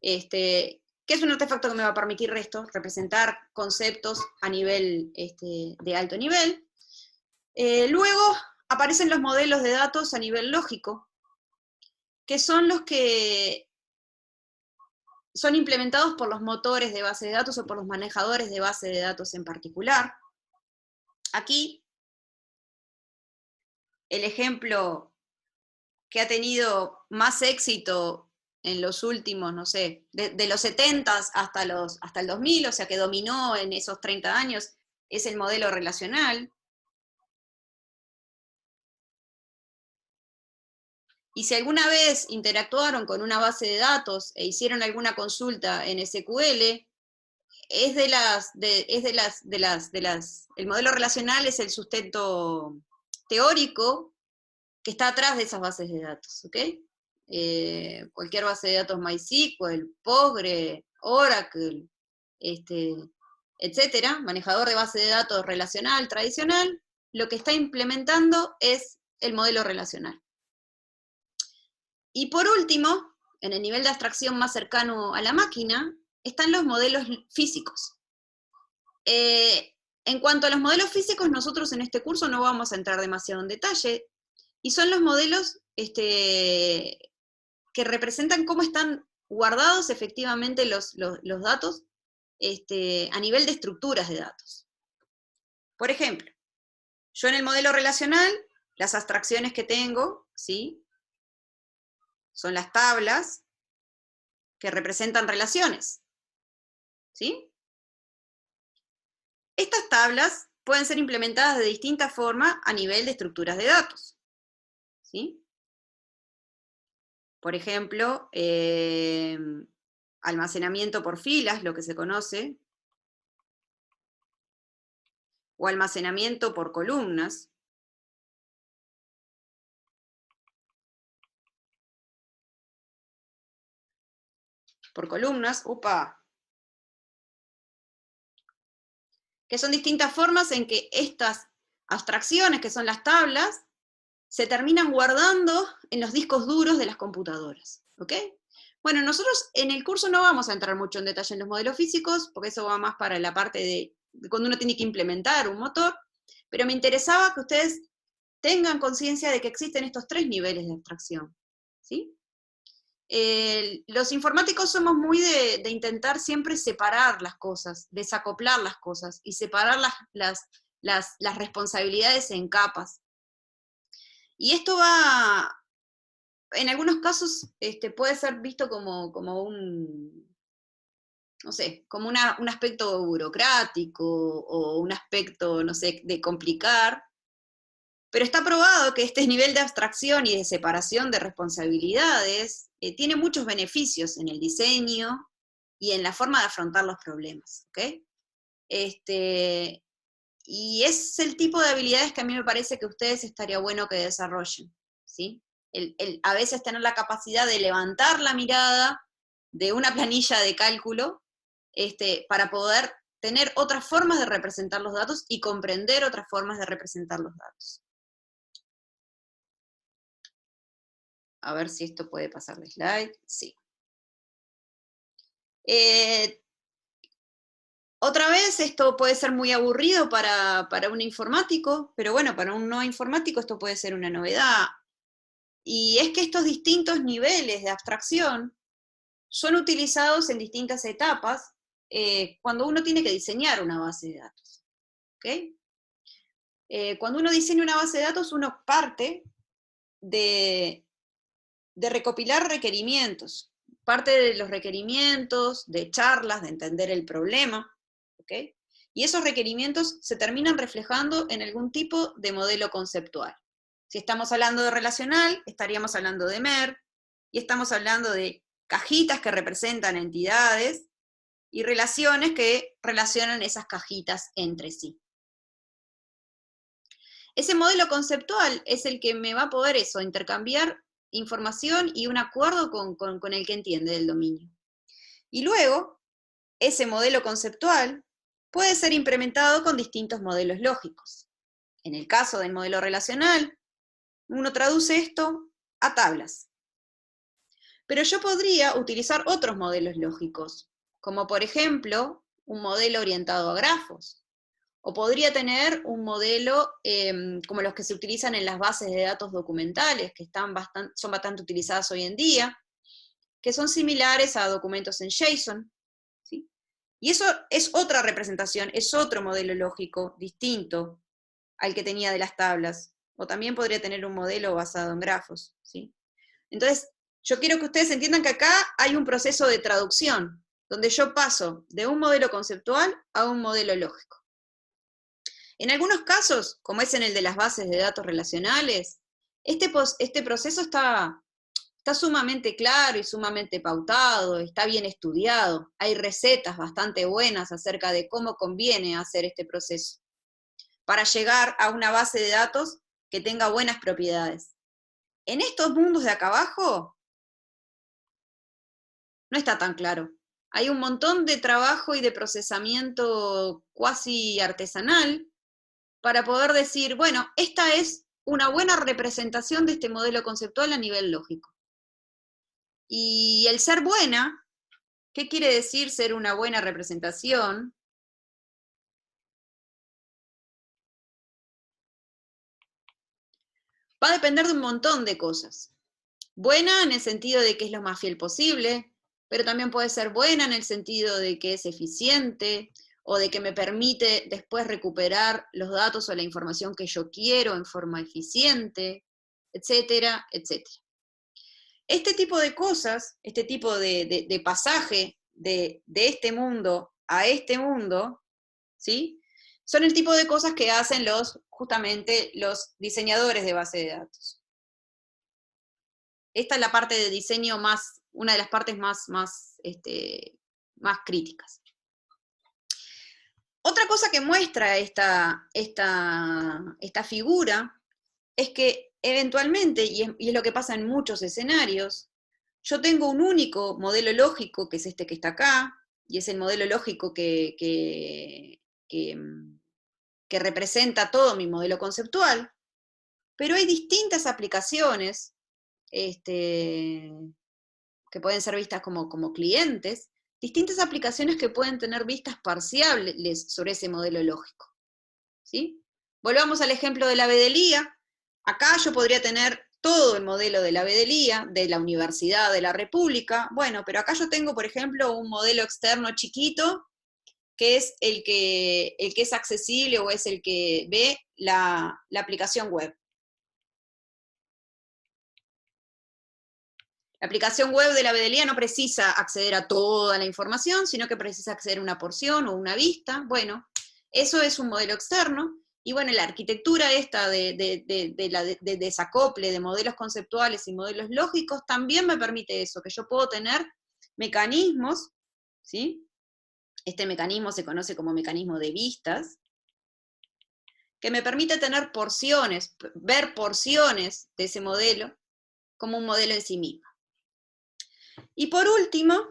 que es un artefacto que me va a permitir representar conceptos a nivel de alto nivel. Luego aparecen los modelos de datos a nivel lógico, que son los que son implementados por los motores de base de datos o por los manejadores de base de datos en particular. Aquí, el ejemplo que ha tenido más éxito en los últimos, no sé, de los 70 hasta el 2000, o sea que dominó en esos 30 años, es el modelo relacional. Y si alguna vez interactuaron con una base de datos e hicieron alguna consulta en SQL, el modelo relacional es el sustento teórico que está atrás de esas bases de datos, ¿ok? Cualquier base de datos MySQL, Postgre, Oracle, etcétera, manejador de base de datos relacional tradicional, lo que está implementando es el modelo relacional. Y por último, en el nivel de abstracción más cercano a la máquina, están los modelos físicos. En cuanto a los modelos físicos, nosotros en este curso no vamos a entrar demasiado en detalle, y son los modelos que representan cómo están guardados efectivamente los datos a nivel de estructuras de datos. Por ejemplo, yo en el modelo relacional, las abstracciones que tengo, ¿sí?, son las tablas que representan relaciones, ¿sí? Estas tablas pueden ser implementadas de distintas formas a nivel de estructuras de datos, ¿sí? Por ejemplo, almacenamiento por filas, lo que se conoce, o almacenamiento por columnas. Por columnas, que son distintas formas en que estas abstracciones, que son las tablas, se terminan guardando en los discos duros de las computadoras, ¿ok? Bueno, nosotros en el curso no vamos a entrar mucho en detalle en los modelos físicos, porque eso va más para la parte de cuando uno tiene que implementar un motor, pero me interesaba que ustedes tengan conciencia de que existen estos 3 niveles de abstracción, ¿sí? Los informáticos somos muy de intentar siempre separar las cosas, desacoplar las cosas, y separar las responsabilidades en capas. Y esto va, en algunos casos, puede ser visto como un, no sé, como un aspecto burocrático, o un aspecto, no sé, de complicar, pero está probado que este nivel de abstracción y de separación de responsabilidades tiene muchos beneficios en el diseño y en la forma de afrontar los problemas, ¿ok? Y es el tipo de habilidades que a mí me parece que ustedes estaría bueno que desarrollen, ¿sí? A veces tener la capacidad de levantar la mirada de una planilla de cálculo para poder tener otras formas de representar los datos y comprender otras formas de representar los datos. A ver si esto puede pasar de slide. Sí. Otra vez, esto puede ser muy aburrido para un informático, pero bueno, para un no informático esto puede ser una novedad. Y es que estos distintos niveles de abstracción son utilizados en distintas etapas cuando uno tiene que diseñar una base de datos. ¿Okay? Cuando uno diseña una base de datos, uno parte de recopilar requerimientos, parte de los requerimientos, de charlas, de entender el problema, ¿ok? Y esos requerimientos se terminan reflejando en algún tipo de modelo conceptual. Si estamos hablando de relacional, estaríamos hablando de MER, y estamos hablando de cajitas que representan entidades, y relaciones que relacionan esas cajitas entre sí. Ese modelo conceptual es el que me va a poder intercambiar información y un acuerdo con el que entiende del dominio. Y luego, ese modelo conceptual puede ser implementado con distintos modelos lógicos. En el caso del modelo relacional, uno traduce esto a tablas. Pero yo podría utilizar otros modelos lógicos, como por ejemplo, un modelo orientado a grafos. O podría tener un modelo como los que se utilizan en las bases de datos documentales, que son bastante utilizadas hoy en día, que son similares a documentos en JSON, ¿sí? Y eso es otra representación, es otro modelo lógico distinto al que tenía de las tablas. O también podría tener un modelo basado en grafos, ¿sí? Entonces, yo quiero que ustedes entiendan que acá hay un proceso de traducción, donde yo paso de un modelo conceptual a un modelo lógico. En algunos casos, como es en el de las bases de datos relacionales, este proceso está sumamente claro y sumamente pautado, está bien estudiado, hay recetas bastante buenas acerca de cómo conviene hacer este proceso, para llegar a una base de datos que tenga buenas propiedades. En estos mundos de acá abajo, no está tan claro. Hay un montón de trabajo y de procesamiento cuasi artesanal, para poder decir, bueno, esta es una buena representación de este modelo conceptual a nivel lógico. Y el ser buena, ¿qué quiere decir ser una buena representación? va a depender de un montón de cosas. Buena en el sentido de que es lo más fiel posible, pero también puede ser buena en el sentido de que es eficiente, o de que me permite después recuperar los datos o la información que yo quiero en forma eficiente, etcétera, etcétera. Este tipo de cosas, este tipo de pasaje de este mundo a este mundo, ¿sí? Son el tipo de cosas que hacen justamente los diseñadores de base de datos. Esta es la parte de diseño una de las partes más críticas. Otra cosa que muestra esta figura es que eventualmente, y es lo que pasa en muchos escenarios, yo tengo un único modelo lógico, que es este que está acá, y es el modelo lógico que representa todo mi modelo conceptual, pero hay distintas aplicaciones que pueden ser vistas como clientes, distintas aplicaciones que pueden tener vistas parciales sobre ese modelo lógico, ¿sí? Volvamos al ejemplo de la vedelía. Acá yo podría tener todo el modelo de la vedelía, de la Universidad de la República, bueno, pero acá yo tengo, por ejemplo, un modelo externo chiquito, que es el que es accesible o es el que ve la aplicación web. La aplicación web de la vedelía no precisa acceder a toda la información, sino que precisa acceder a una porción o una vista. Bueno, eso es un modelo externo, y bueno, la arquitectura esta de desacople de modelos conceptuales y modelos lógicos también me permite eso, que yo puedo tener mecanismos, ¿sí? Este mecanismo se conoce como mecanismo de vistas, que me permite tener porciones, ver porciones de ese modelo como un modelo en sí mismo. Y por último,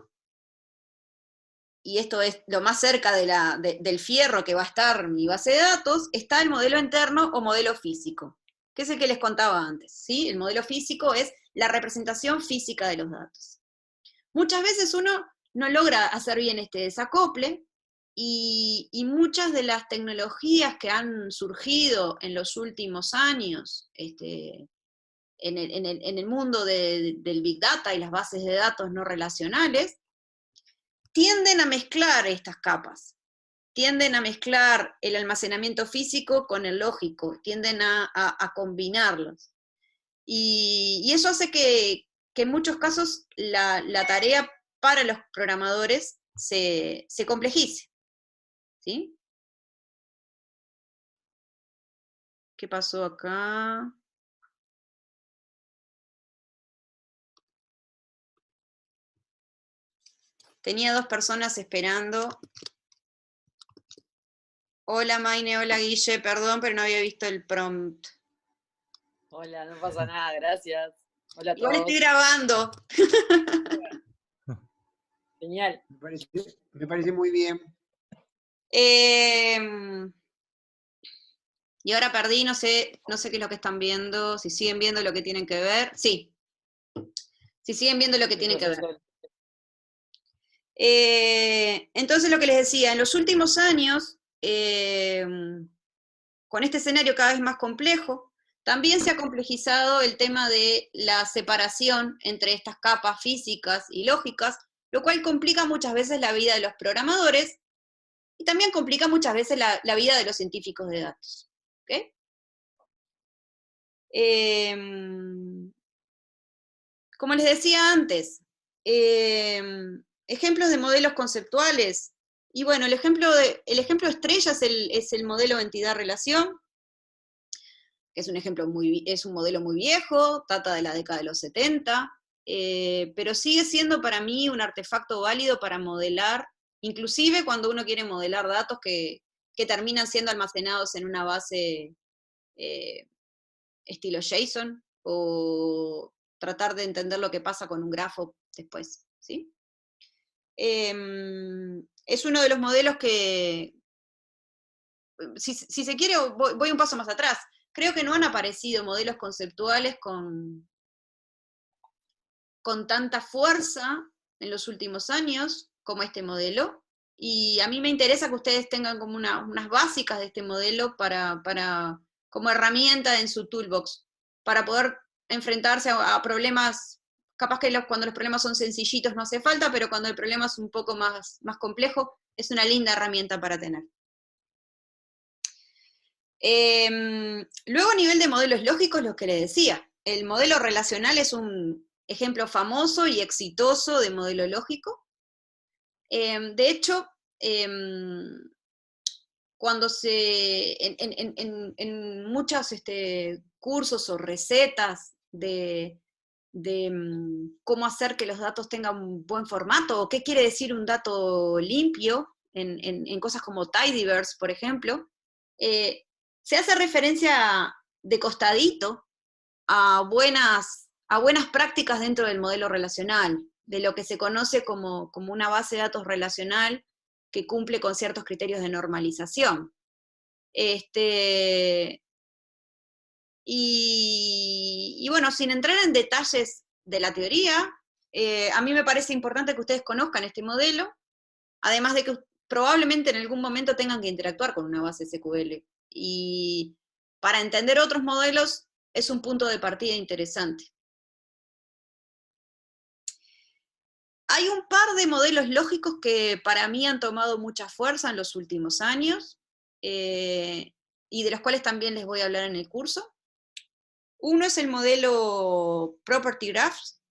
y esto es lo más cerca del fierro que va a estar mi base de datos, está el modelo interno o modelo físico, que es el que les contaba antes, ¿sí? El modelo físico es la representación física de los datos. Muchas veces uno no logra hacer bien este desacople, y muchas de las tecnologías que han surgido en los últimos años, en el mundo del Big Data y las bases de datos no relacionales, tienden a mezclar estas capas, tienden a mezclar el almacenamiento físico con el lógico, tienden a combinarlos. Y eso hace que en muchos casos la tarea para los programadores se complejice, ¿sí? ¿Qué pasó acá? Tenía 2 personas esperando. Hola Maine, hola Guille, perdón, pero no había visto el prompt. Hola, no pasa nada, gracias. Hola a Igual todos. estoy grabando. Genial. Me parece muy bien. Y ahora perdí, no sé qué es lo que están viendo, si siguen viendo lo que tienen que ver. Sí, si siguen viendo lo que tienen que ver. Entonces lo que les decía, en los últimos años, con este escenario cada vez más complejo, también se ha complejizado el tema de la separación entre estas capas físicas y lógicas, lo cual complica muchas veces la vida de los programadores, y también complica muchas veces la vida de los científicos de datos. ¿Okay? Como les decía antes, ejemplos de modelos conceptuales. Y bueno, el ejemplo estrella es el modelo entidad-relación, que es un modelo muy viejo, data de la década de los 70, pero sigue siendo para mí un artefacto válido para modelar, inclusive cuando uno quiere modelar datos que terminan siendo almacenados en una base estilo JSON, o tratar de entender lo que pasa con un grafo después, ¿sí? Es uno de los modelos que, si se quiere, voy un paso más atrás. Creo que no han aparecido modelos conceptuales con tanta fuerza en los últimos años como este modelo, y a mí me interesa que ustedes tengan como unas básicas de este modelo como herramienta en su toolbox para poder enfrentarse a problemas, capaz que cuando los problemas son sencillitos no hace falta, pero cuando el problema es un poco más complejo, es una linda herramienta para tener. Luego a nivel de modelos lógicos, lo que les decía, el modelo relacional es un ejemplo famoso y exitoso de modelo lógico. De hecho, cuando en muchos cursos o recetas de cómo hacer que los datos tengan un buen formato, o qué quiere decir un dato limpio, en cosas como Tidyverse, por ejemplo, se hace referencia de costadito a buenas prácticas dentro del modelo relacional, de lo que se conoce como una base de datos relacional que cumple con ciertos criterios de normalización. Y bueno, sin entrar en detalles de la teoría, a mí me parece importante que ustedes conozcan este modelo, además de que probablemente en algún momento tengan que interactuar con una base SQL. Y para entender otros modelos es un punto de partida interesante. Hay un par de modelos lógicos que para mí han tomado mucha fuerza en los últimos años, y de los cuales también les voy a hablar en el curso. Uno es el modelo Property Graphs,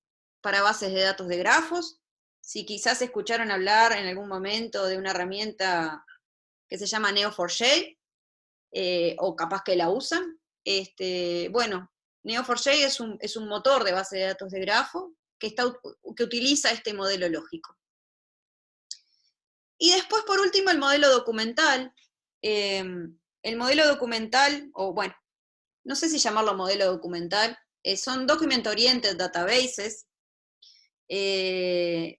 para bases de datos de grafos. Si quizás escucharon hablar en algún momento de una herramienta que se llama Neo4j, o capaz que la usan. Bueno, Neo4j es un motor de base de datos de grafo que utiliza este modelo lógico. Y después, por último, el modelo documental. El modelo documental, o bueno, no sé si llamarlo modelo documental, son Document Oriented Databases. El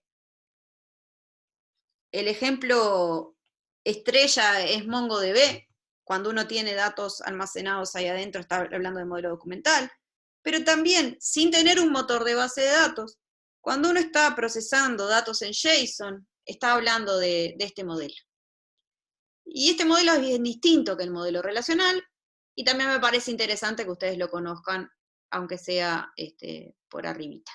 ejemplo estrella es MongoDB. Cuando uno tiene datos almacenados ahí adentro, está hablando de modelo documental. Pero también, sin tener un motor de base de datos, cuando uno está procesando datos en JSON, está hablando de este modelo. Y este modelo es bien distinto que el modelo relacional, y también me parece interesante que ustedes lo conozcan, aunque sea por arribita.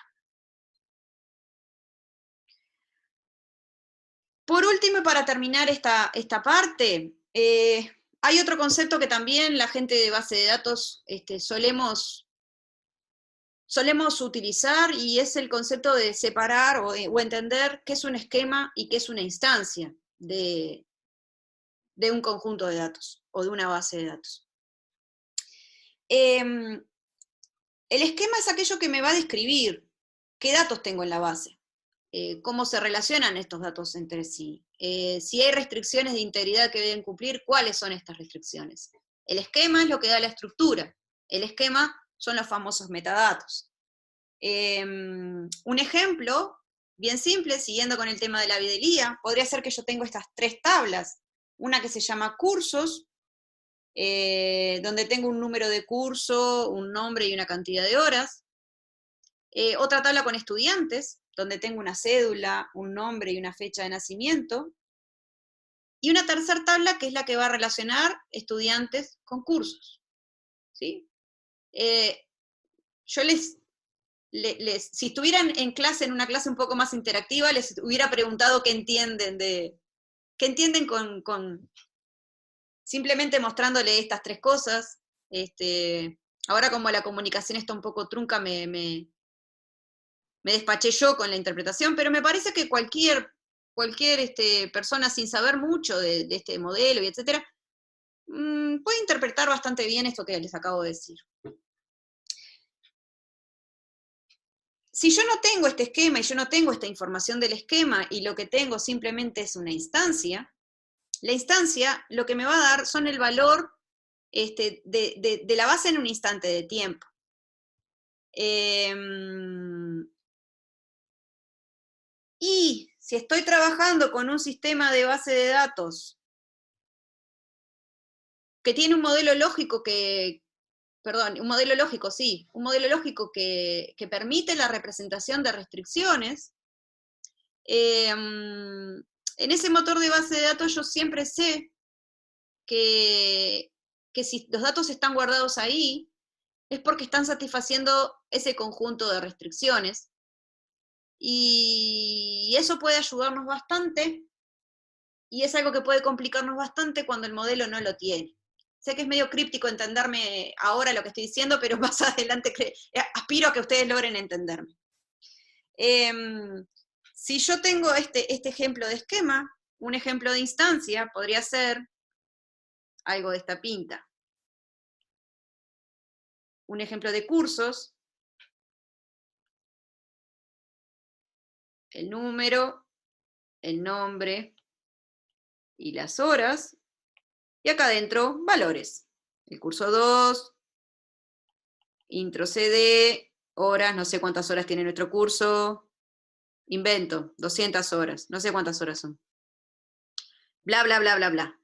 Por último, para terminar esta parte, hay otro concepto que también la gente de base de datos solemos utilizar, y es el concepto de separar o entender qué es un esquema y qué es una instancia de un conjunto de datos o de una base de datos. El esquema es aquello que me va a describir qué datos tengo en la base, cómo se relacionan estos datos entre sí, si hay restricciones de integridad que deben cumplir, cuáles son estas restricciones. El esquema es lo que da la estructura, el esquema son los famosos metadatos. Un ejemplo bien simple, siguiendo con el tema de la fidelidad, podría ser que yo tengo estas tres tablas, una que se llama cursos, donde tengo un número de curso, un nombre y una cantidad de horas. Otra tabla con estudiantes, donde tengo una cédula, un nombre y una fecha de nacimiento. Y una tercera tabla que es la que va a relacionar estudiantes con cursos. ¿Sí? Yo si estuvieran en clase, en una clase un poco más interactiva, les hubiera preguntado qué entienden simplemente mostrándole estas tres cosas. Ahora, como la comunicación está un poco trunca, me despaché yo con la interpretación, pero me parece que cualquier persona sin saber mucho de este modelo y etcétera, puede interpretar bastante bien esto que les acabo de decir. Si yo no tengo este esquema y yo no tengo esta información del esquema y lo que tengo simplemente es una instancia, la instancia lo que me va a dar son el valor de la base en un instante de tiempo. Y si estoy trabajando con un sistema de base de datos que tiene un modelo lógico que permite la representación de restricciones, en ese motor de base de datos yo siempre sé que si los datos están guardados ahí, es porque están satisfaciendo ese conjunto de restricciones. Y eso puede ayudarnos bastante, y es algo que puede complicarnos bastante cuando el modelo no lo tiene. Sé que es medio críptico entenderme ahora lo que estoy diciendo, pero más adelante aspiro a que ustedes logren entenderme. Si yo tengo este ejemplo de esquema, un ejemplo de instancia podría ser algo de esta pinta. Un ejemplo de cursos, el número, el nombre y las horas, y acá adentro valores. El curso 2, intro CD, horas, no sé cuántas horas tiene nuestro curso, invento, 200 horas, no sé cuántas horas son. Bla, bla, bla, bla, bla.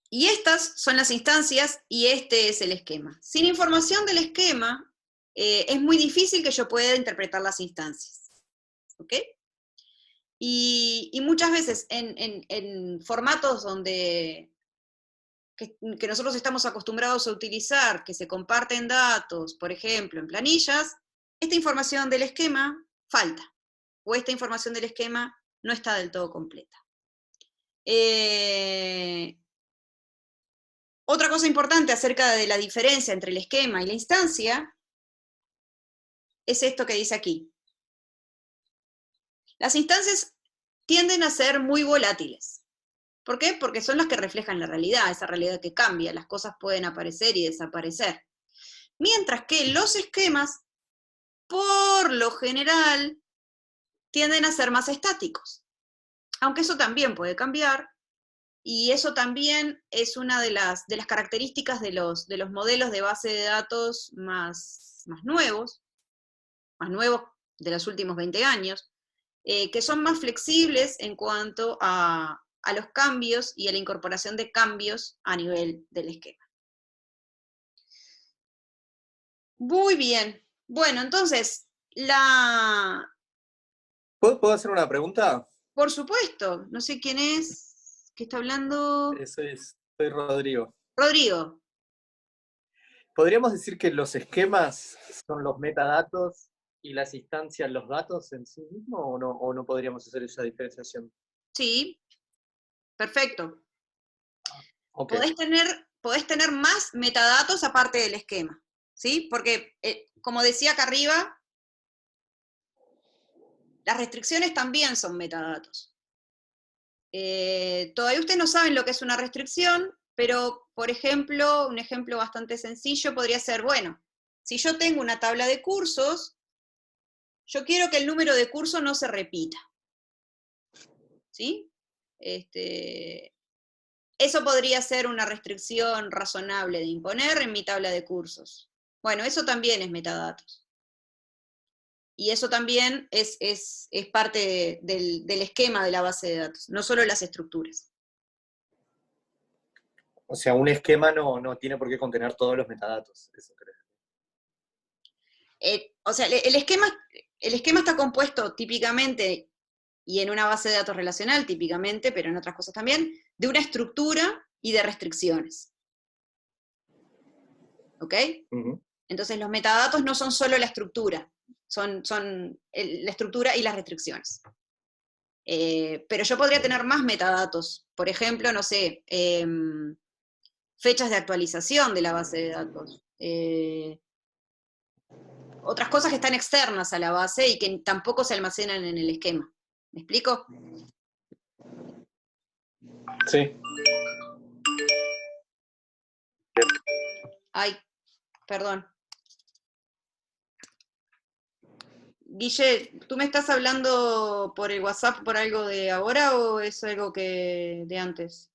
Y estas son las instancias y este es el esquema. Sin información del esquema, es muy difícil que yo pueda interpretar las instancias. ¿Ok? Y muchas veces en formatos donde que nosotros estamos acostumbrados a utilizar, que se comparten datos, por ejemplo, en planillas, esta información del esquema falta, o esta información del esquema no está del todo completa. Otra cosa importante acerca de la diferencia entre el esquema y la instancia es esto que dice aquí. Las instancias tienden a ser muy volátiles. ¿Por qué? Porque son las que reflejan la realidad, esa realidad que cambia, las cosas pueden aparecer y desaparecer. Mientras que los esquemas, por lo general, tienden a ser más estáticos. Aunque eso también puede cambiar, y eso también es una de las características de los modelos de base de datos más nuevos de los últimos 20 años, que son más flexibles en cuanto a los cambios y a la incorporación de cambios a nivel del esquema. Muy bien. Bueno, entonces, ¿Puedo hacer una pregunta? Por supuesto, no sé quién es, que está hablando. Soy Rodrigo. Rodrigo. ¿Podríamos decir que los esquemas son los metadatos y las instancias los datos en sí mismos, o no podríamos hacer esa diferenciación? Sí, perfecto. Okay. Podés tener más metadatos aparte del esquema, ¿sí? Porque, como decía acá arriba, las restricciones también son metadatos. Todavía ustedes no saben lo que es una restricción, pero, por ejemplo, un ejemplo bastante sencillo podría ser, bueno, si yo tengo una tabla de cursos, yo quiero que el número de cursos no se repita. ¿Sí? Eso podría ser una restricción razonable de imponer en mi tabla de cursos. Bueno, eso también es metadatos. Y eso también es parte del esquema de la base de datos, no solo las estructuras. O sea, un esquema no tiene por qué contener todos los metadatos, eso creo. O sea, el esquema está compuesto típicamente, y en una base de datos relacional típicamente, pero en otras cosas también, de una estructura y de restricciones. ¿Ok? Uh-huh. Entonces los metadatos no son solo la estructura, son la estructura y las restricciones. Pero yo podría tener más metadatos, por ejemplo, no sé, fechas de actualización de la base de datos, otras cosas que están externas a la base y que tampoco se almacenan en el esquema. ¿Me explico? Sí. Ay, perdón. Guille, ¿tú me estás hablando por el WhatsApp por algo de ahora o es algo de antes?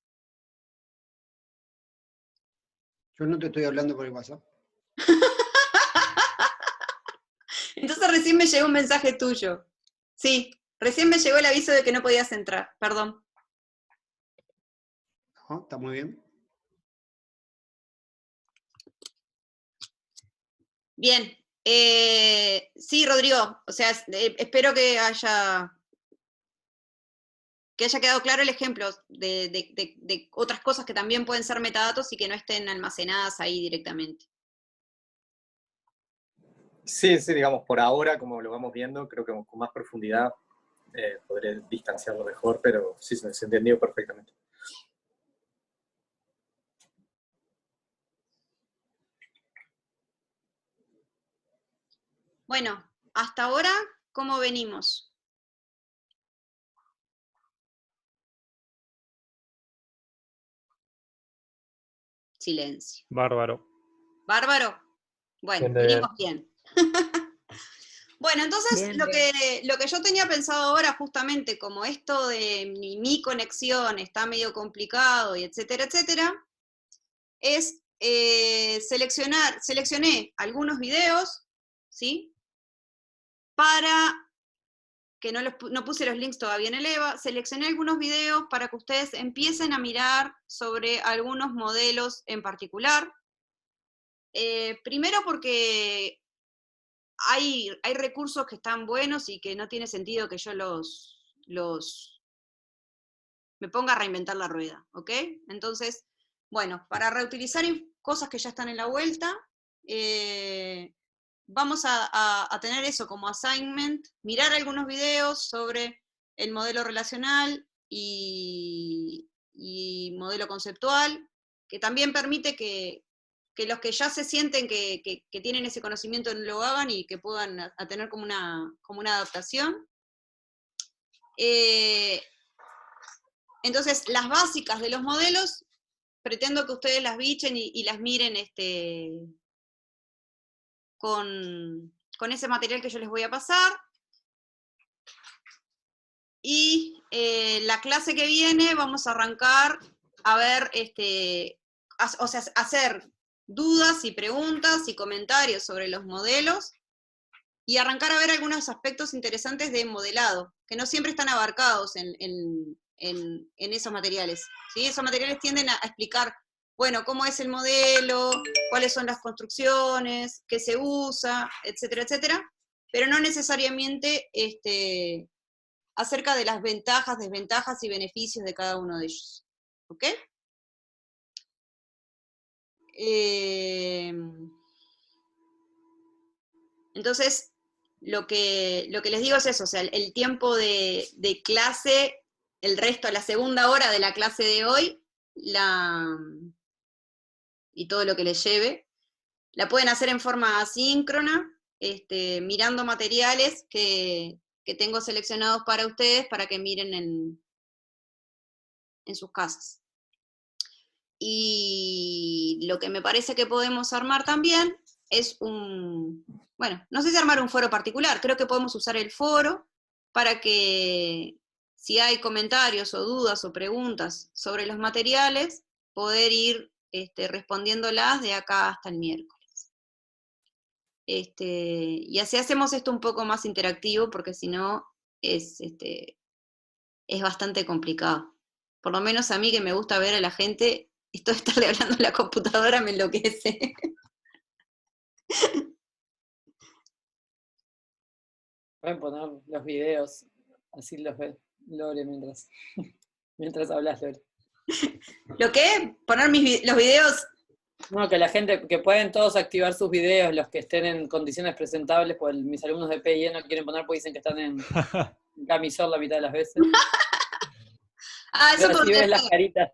Yo no te estoy hablando por el WhatsApp. Entonces recién me llegó un mensaje tuyo. Sí, recién me llegó el aviso de que no podías entrar, perdón. No, está muy bien. Bien, sí, Rodrigo, o sea, espero que haya quedado claro el ejemplo de otras cosas que también pueden ser metadatos y que no estén almacenadas ahí directamente. Sí, sí, digamos, por ahora, como lo vamos viendo, creo que con más profundidad podré distanciarlo mejor, pero sí, se entendió perfectamente. Bueno, hasta ahora, ¿cómo venimos? Silencio. Bárbaro. ¿Bárbaro? Bueno, Bien de venimos bien. Bueno, entonces Bien, lo bien. que yo tenía pensado ahora, justamente como esto de mi conexión está medio complicado y etcétera, etcétera, es seleccioné algunos videos, ¿sí? Para, que no puse los links todavía en el EVA, seleccioné algunos videos para que ustedes empiecen a mirar sobre algunos modelos en particular. Primero porque hay recursos que están buenos y que no tiene sentido que yo me ponga a reinventar la rueda, ¿ok? Entonces, bueno, para reutilizar cosas que ya están en la vuelta, vamos a tener eso como assignment, mirar algunos videos sobre el modelo relacional y modelo conceptual, que también permite que los que ya se sienten que tienen ese conocimiento lo hagan y que puedan a tener como una adaptación. Entonces, las básicas de los modelos, pretendo que ustedes las bichen y las miren con ese material que yo les voy a pasar. Y la clase que viene vamos a arrancar a ver, o sea, hacer dudas y preguntas y comentarios sobre los modelos, y arrancar a ver algunos aspectos interesantes de modelado, que no siempre están abarcados en esos materiales, ¿sí? Esos materiales tienden a explicar, bueno, cómo es el modelo, cuáles son las construcciones, qué se usa, etcétera, etcétera, pero no necesariamente acerca de las ventajas, desventajas y beneficios de cada uno de ellos. ¿Ok? Entonces, lo que les digo es eso, o sea, el tiempo de clase, el resto, la segunda hora de la clase de hoy, y todo lo que les lleve, la pueden hacer en forma asíncrona, mirando materiales que tengo seleccionados para ustedes para que miren en sus casas. Y lo que me parece que podemos armar también es bueno, no sé si armar un foro particular, creo que podemos usar el foro para que si hay comentarios o dudas o preguntas sobre los materiales, poder ir respondiéndolas de acá hasta el miércoles. Y así hacemos esto un poco más interactivo, porque si no es bastante complicado. Por lo menos a mí, que me gusta ver a la gente, esto de estarle hablando a la computadora me enloquece. Pueden poner los videos, así los ve Lore mientras hablas, Lore. ¿Lo qué? ¿Poner los videos? No, que la gente, que pueden todos activar sus videos, los que estén en condiciones presentables, pues mis alumnos de PIE no quieren poner porque dicen que están en camisón la mitad de las veces. Ah, eso pero así podría ves las ser. caritas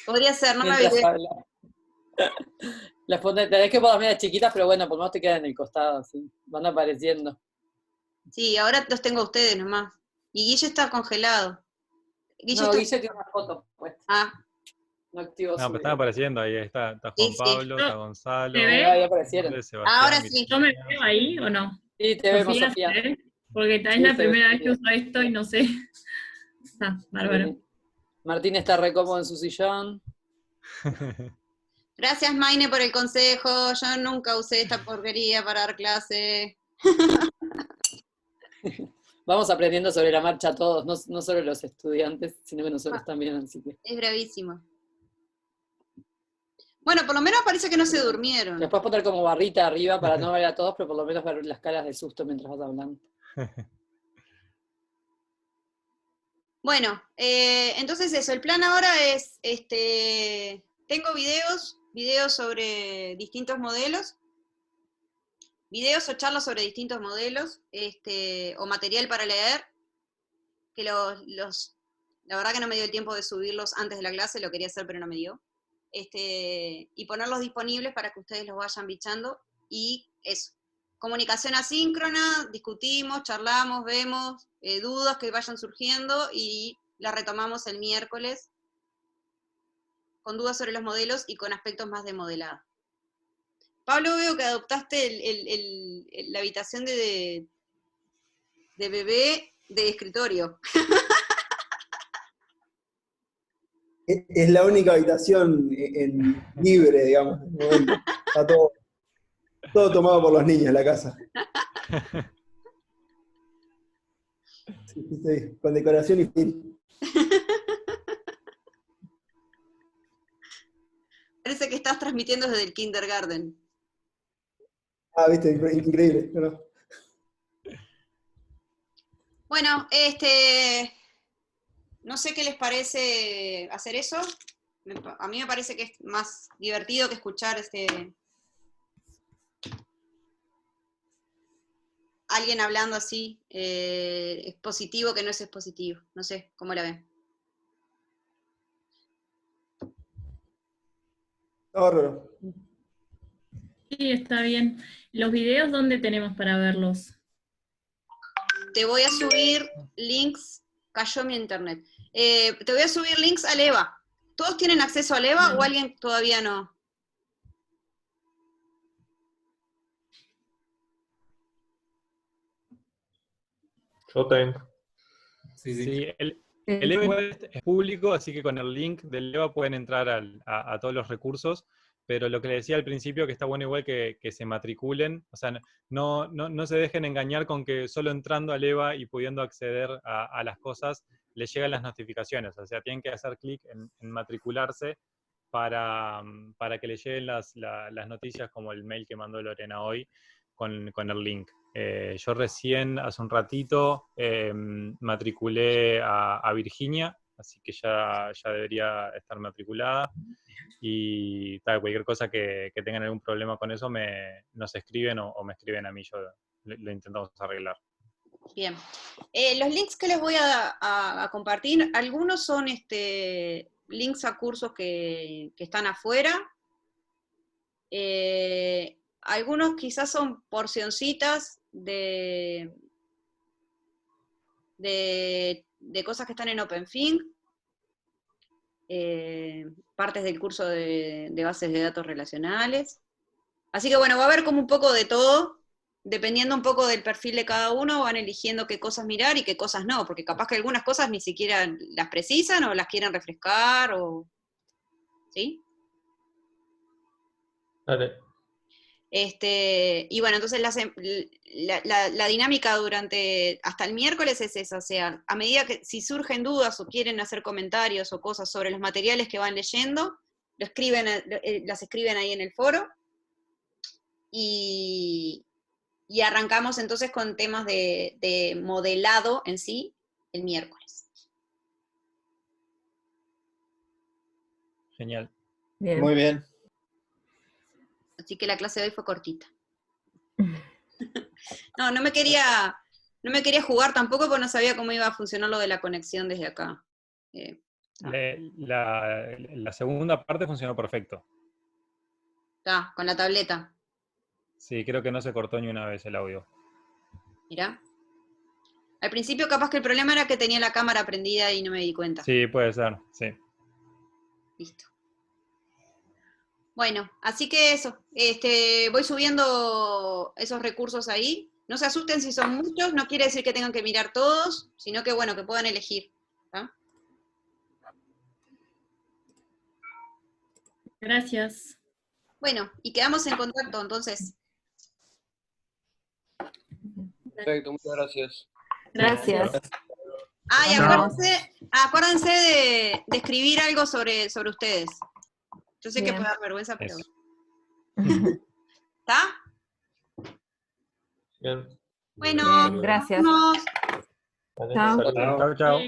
Podría ser, no me mientras olvidé. hablas. Las tenés que poner medias chiquitas, pero bueno, por lo menos te quedan en el costado, ¿sí? Van apareciendo. Sí, ahora los tengo a ustedes nomás. Y Guille está congelado. Guille tiene una foto puesta. Ah. No activo No, su pero están apareciendo ahí, está Juan Sí, sí. Pablo, está Gonzalo, ¿Te ve? Ahí aparecieron. Sebastián, Ahora sí. ¿Yo me Virginia. veo ahí o no? Sí, te vemos, Sofía, Sofía. ¿se ve? Porque tal vez Sí, la se ve, primera vez que Sofía. uso esto y no sé. Está, bárbaro. Sí. Martín está re cómodo en su sillón. Gracias, Maine, por el consejo. Yo nunca usé esta porquería para dar clase. Vamos aprendiendo sobre la marcha todos, no solo los estudiantes, sino que nosotros también, así que. Es bravísimo. Bueno, por lo menos parece que no se durmieron. Después poner como barrita arriba para no ver a todos, pero por lo menos ver las caras de susto mientras vas hablando. Bueno, entonces eso, el plan ahora es, tengo videos sobre distintos modelos videos o charlas sobre distintos modelos, o material para leer, que la verdad que no me dio el tiempo de subirlos antes de la clase, lo quería hacer pero no me dio. Y ponerlos disponibles para que ustedes los vayan bichando, y eso. Comunicación asíncrona, discutimos, charlamos, vemos, dudas que vayan surgiendo, y las retomamos el miércoles, con dudas sobre los modelos y con aspectos más de modelado. Pablo, veo que adoptaste la habitación de bebé de escritorio. Es la única habitación libre, digamos. En el momento. Está todo tomado por los niños en la casa. Sí, con decoración y fin. Parece que estás transmitiendo desde el kindergarten. Ah, viste, increíble. ¿No? Bueno, no sé qué les parece hacer eso. A mí me parece que es más divertido que escuchar alguien hablando así, expositivo que no es expositivo. No sé, ¿cómo la ven? Bárbaro. Sí, está bien. ¿Los videos dónde tenemos para verlos? Te voy a subir links, cayó mi internet. Te voy a subir links al EVA. ¿Todos tienen acceso al EVA o alguien todavía no? Yo tengo. Sí, el EVA igual es público, así que con el link del EVA pueden entrar a todos los recursos, pero lo que les decía al principio, que está bueno igual que se matriculen, o sea, no se dejen engañar con que solo entrando al EVA y pudiendo acceder a las cosas, les llegan las notificaciones, o sea, tienen que hacer clic en matricularse para que les lleguen las noticias, como el mail que mandó Lorena hoy con el link. Yo recién, hace un ratito, matriculé a Virginia, así que ya debería estar matriculada. Y cualquier cosa que tengan algún problema con eso, nos escriben o me escriben a mí, yo lo intentamos arreglar. Bien. Los links que les voy a compartir, algunos son links a cursos que están afuera. Algunos quizás son porcioncitas de cosas que están en OpenFink, partes del curso de bases de datos relacionales. Así que bueno, va a haber como un poco de todo, dependiendo un poco del perfil de cada uno, van eligiendo qué cosas mirar y qué cosas no, porque capaz que algunas cosas ni siquiera las precisan o las quieren refrescar, ¿sí? Dale. Y bueno, entonces la dinámica hasta el miércoles es esa, o sea, a medida que si surgen dudas o quieren hacer comentarios o cosas sobre los materiales que van leyendo, las escriben ahí en el foro, y arrancamos entonces con temas de modelado en sí el miércoles. Genial. Bien. Muy bien. Así que la clase de hoy fue cortita. No me quería jugar tampoco porque no sabía cómo iba a funcionar lo de la conexión desde acá. La segunda parte funcionó perfecto. Con la tableta. Sí, creo que no se cortó ni una vez el audio. Mirá. Al principio capaz que el problema era que tenía la cámara prendida y no me di cuenta. Sí, puede ser, sí. Listo. Bueno, así que eso. Voy subiendo esos recursos ahí. No se asusten si son muchos, no quiere decir que tengan que mirar todos, sino que bueno, que puedan elegir. ¿Ah? Gracias. Bueno, y quedamos en contacto entonces. Perfecto, muchas gracias. Gracias. Ah, y acuérdense de escribir algo sobre ustedes. Yo sé que puede dar vergüenza, pero... ¿Está? Bien. Bueno, Bien, gracias. Vámonos. Chao. Chao.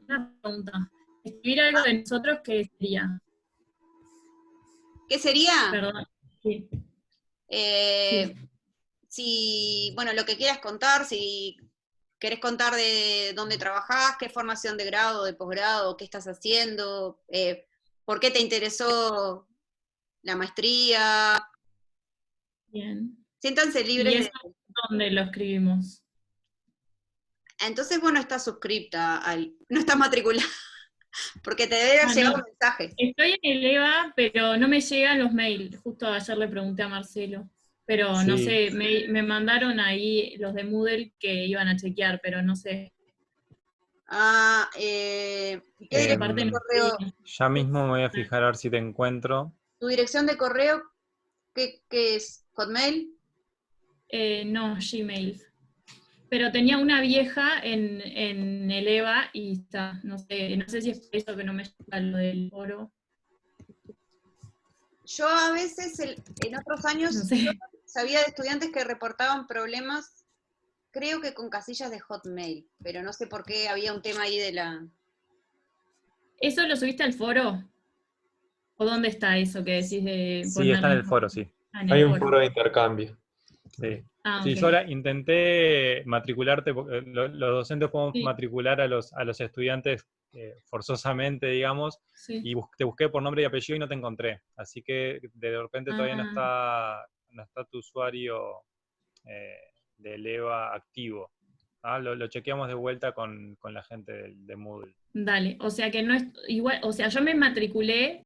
Una pregunta. Escribir algo de nosotros, ¿qué sería? ¿Qué sería? Perdón. Sí. Sí. si, bueno, lo que quieras contar, si querés contar de dónde trabajás, qué formación de grado, de posgrado, qué estás haciendo, por qué te interesó la maestría. Bien. Siéntanse ¿Y libres eso dónde lo escribimos? Entonces vos no estás suscripta, no estás matriculada, porque te debe haber llegado No. un mensaje. Estoy en el EVA, pero no me llegan los mails. Justo ayer le pregunté a Marcelo. Pero no Sí. sé, me mandaron ahí los de Moodle que iban a chequear, pero no sé. ¿Qué dirección de correo? Ya mismo me voy a fijar a ver si te encuentro. ¿Tu dirección de correo qué es? ¿Hotmail? No, Gmail. Pero tenía una vieja en el EVA y está, no sé si es por eso que no me llega lo del foro. Yo a veces, en otros años, No sé. yo sabía de estudiantes que reportaban problemas, creo que con casillas de Hotmail, pero no sé por qué había un tema ahí de la... ¿Eso lo subiste al foro? ¿O dónde está eso que decís de Sí, está en el ponerlo? foro, sí. Ah, en Hay el un foro. foro de intercambio. Sí. Ah, Sí, ok. yo ahora intenté matricularte, porque los docentes podemos Sí. matricular a los estudiantes forzosamente, digamos, Sí. y te busqué por nombre y apellido y no te encontré. Así que de repente todavía no está tu usuario del EVA activo. Lo chequeamos de vuelta con la gente de Moodle. Dale, o sea que no es igual, o sea, yo me matriculé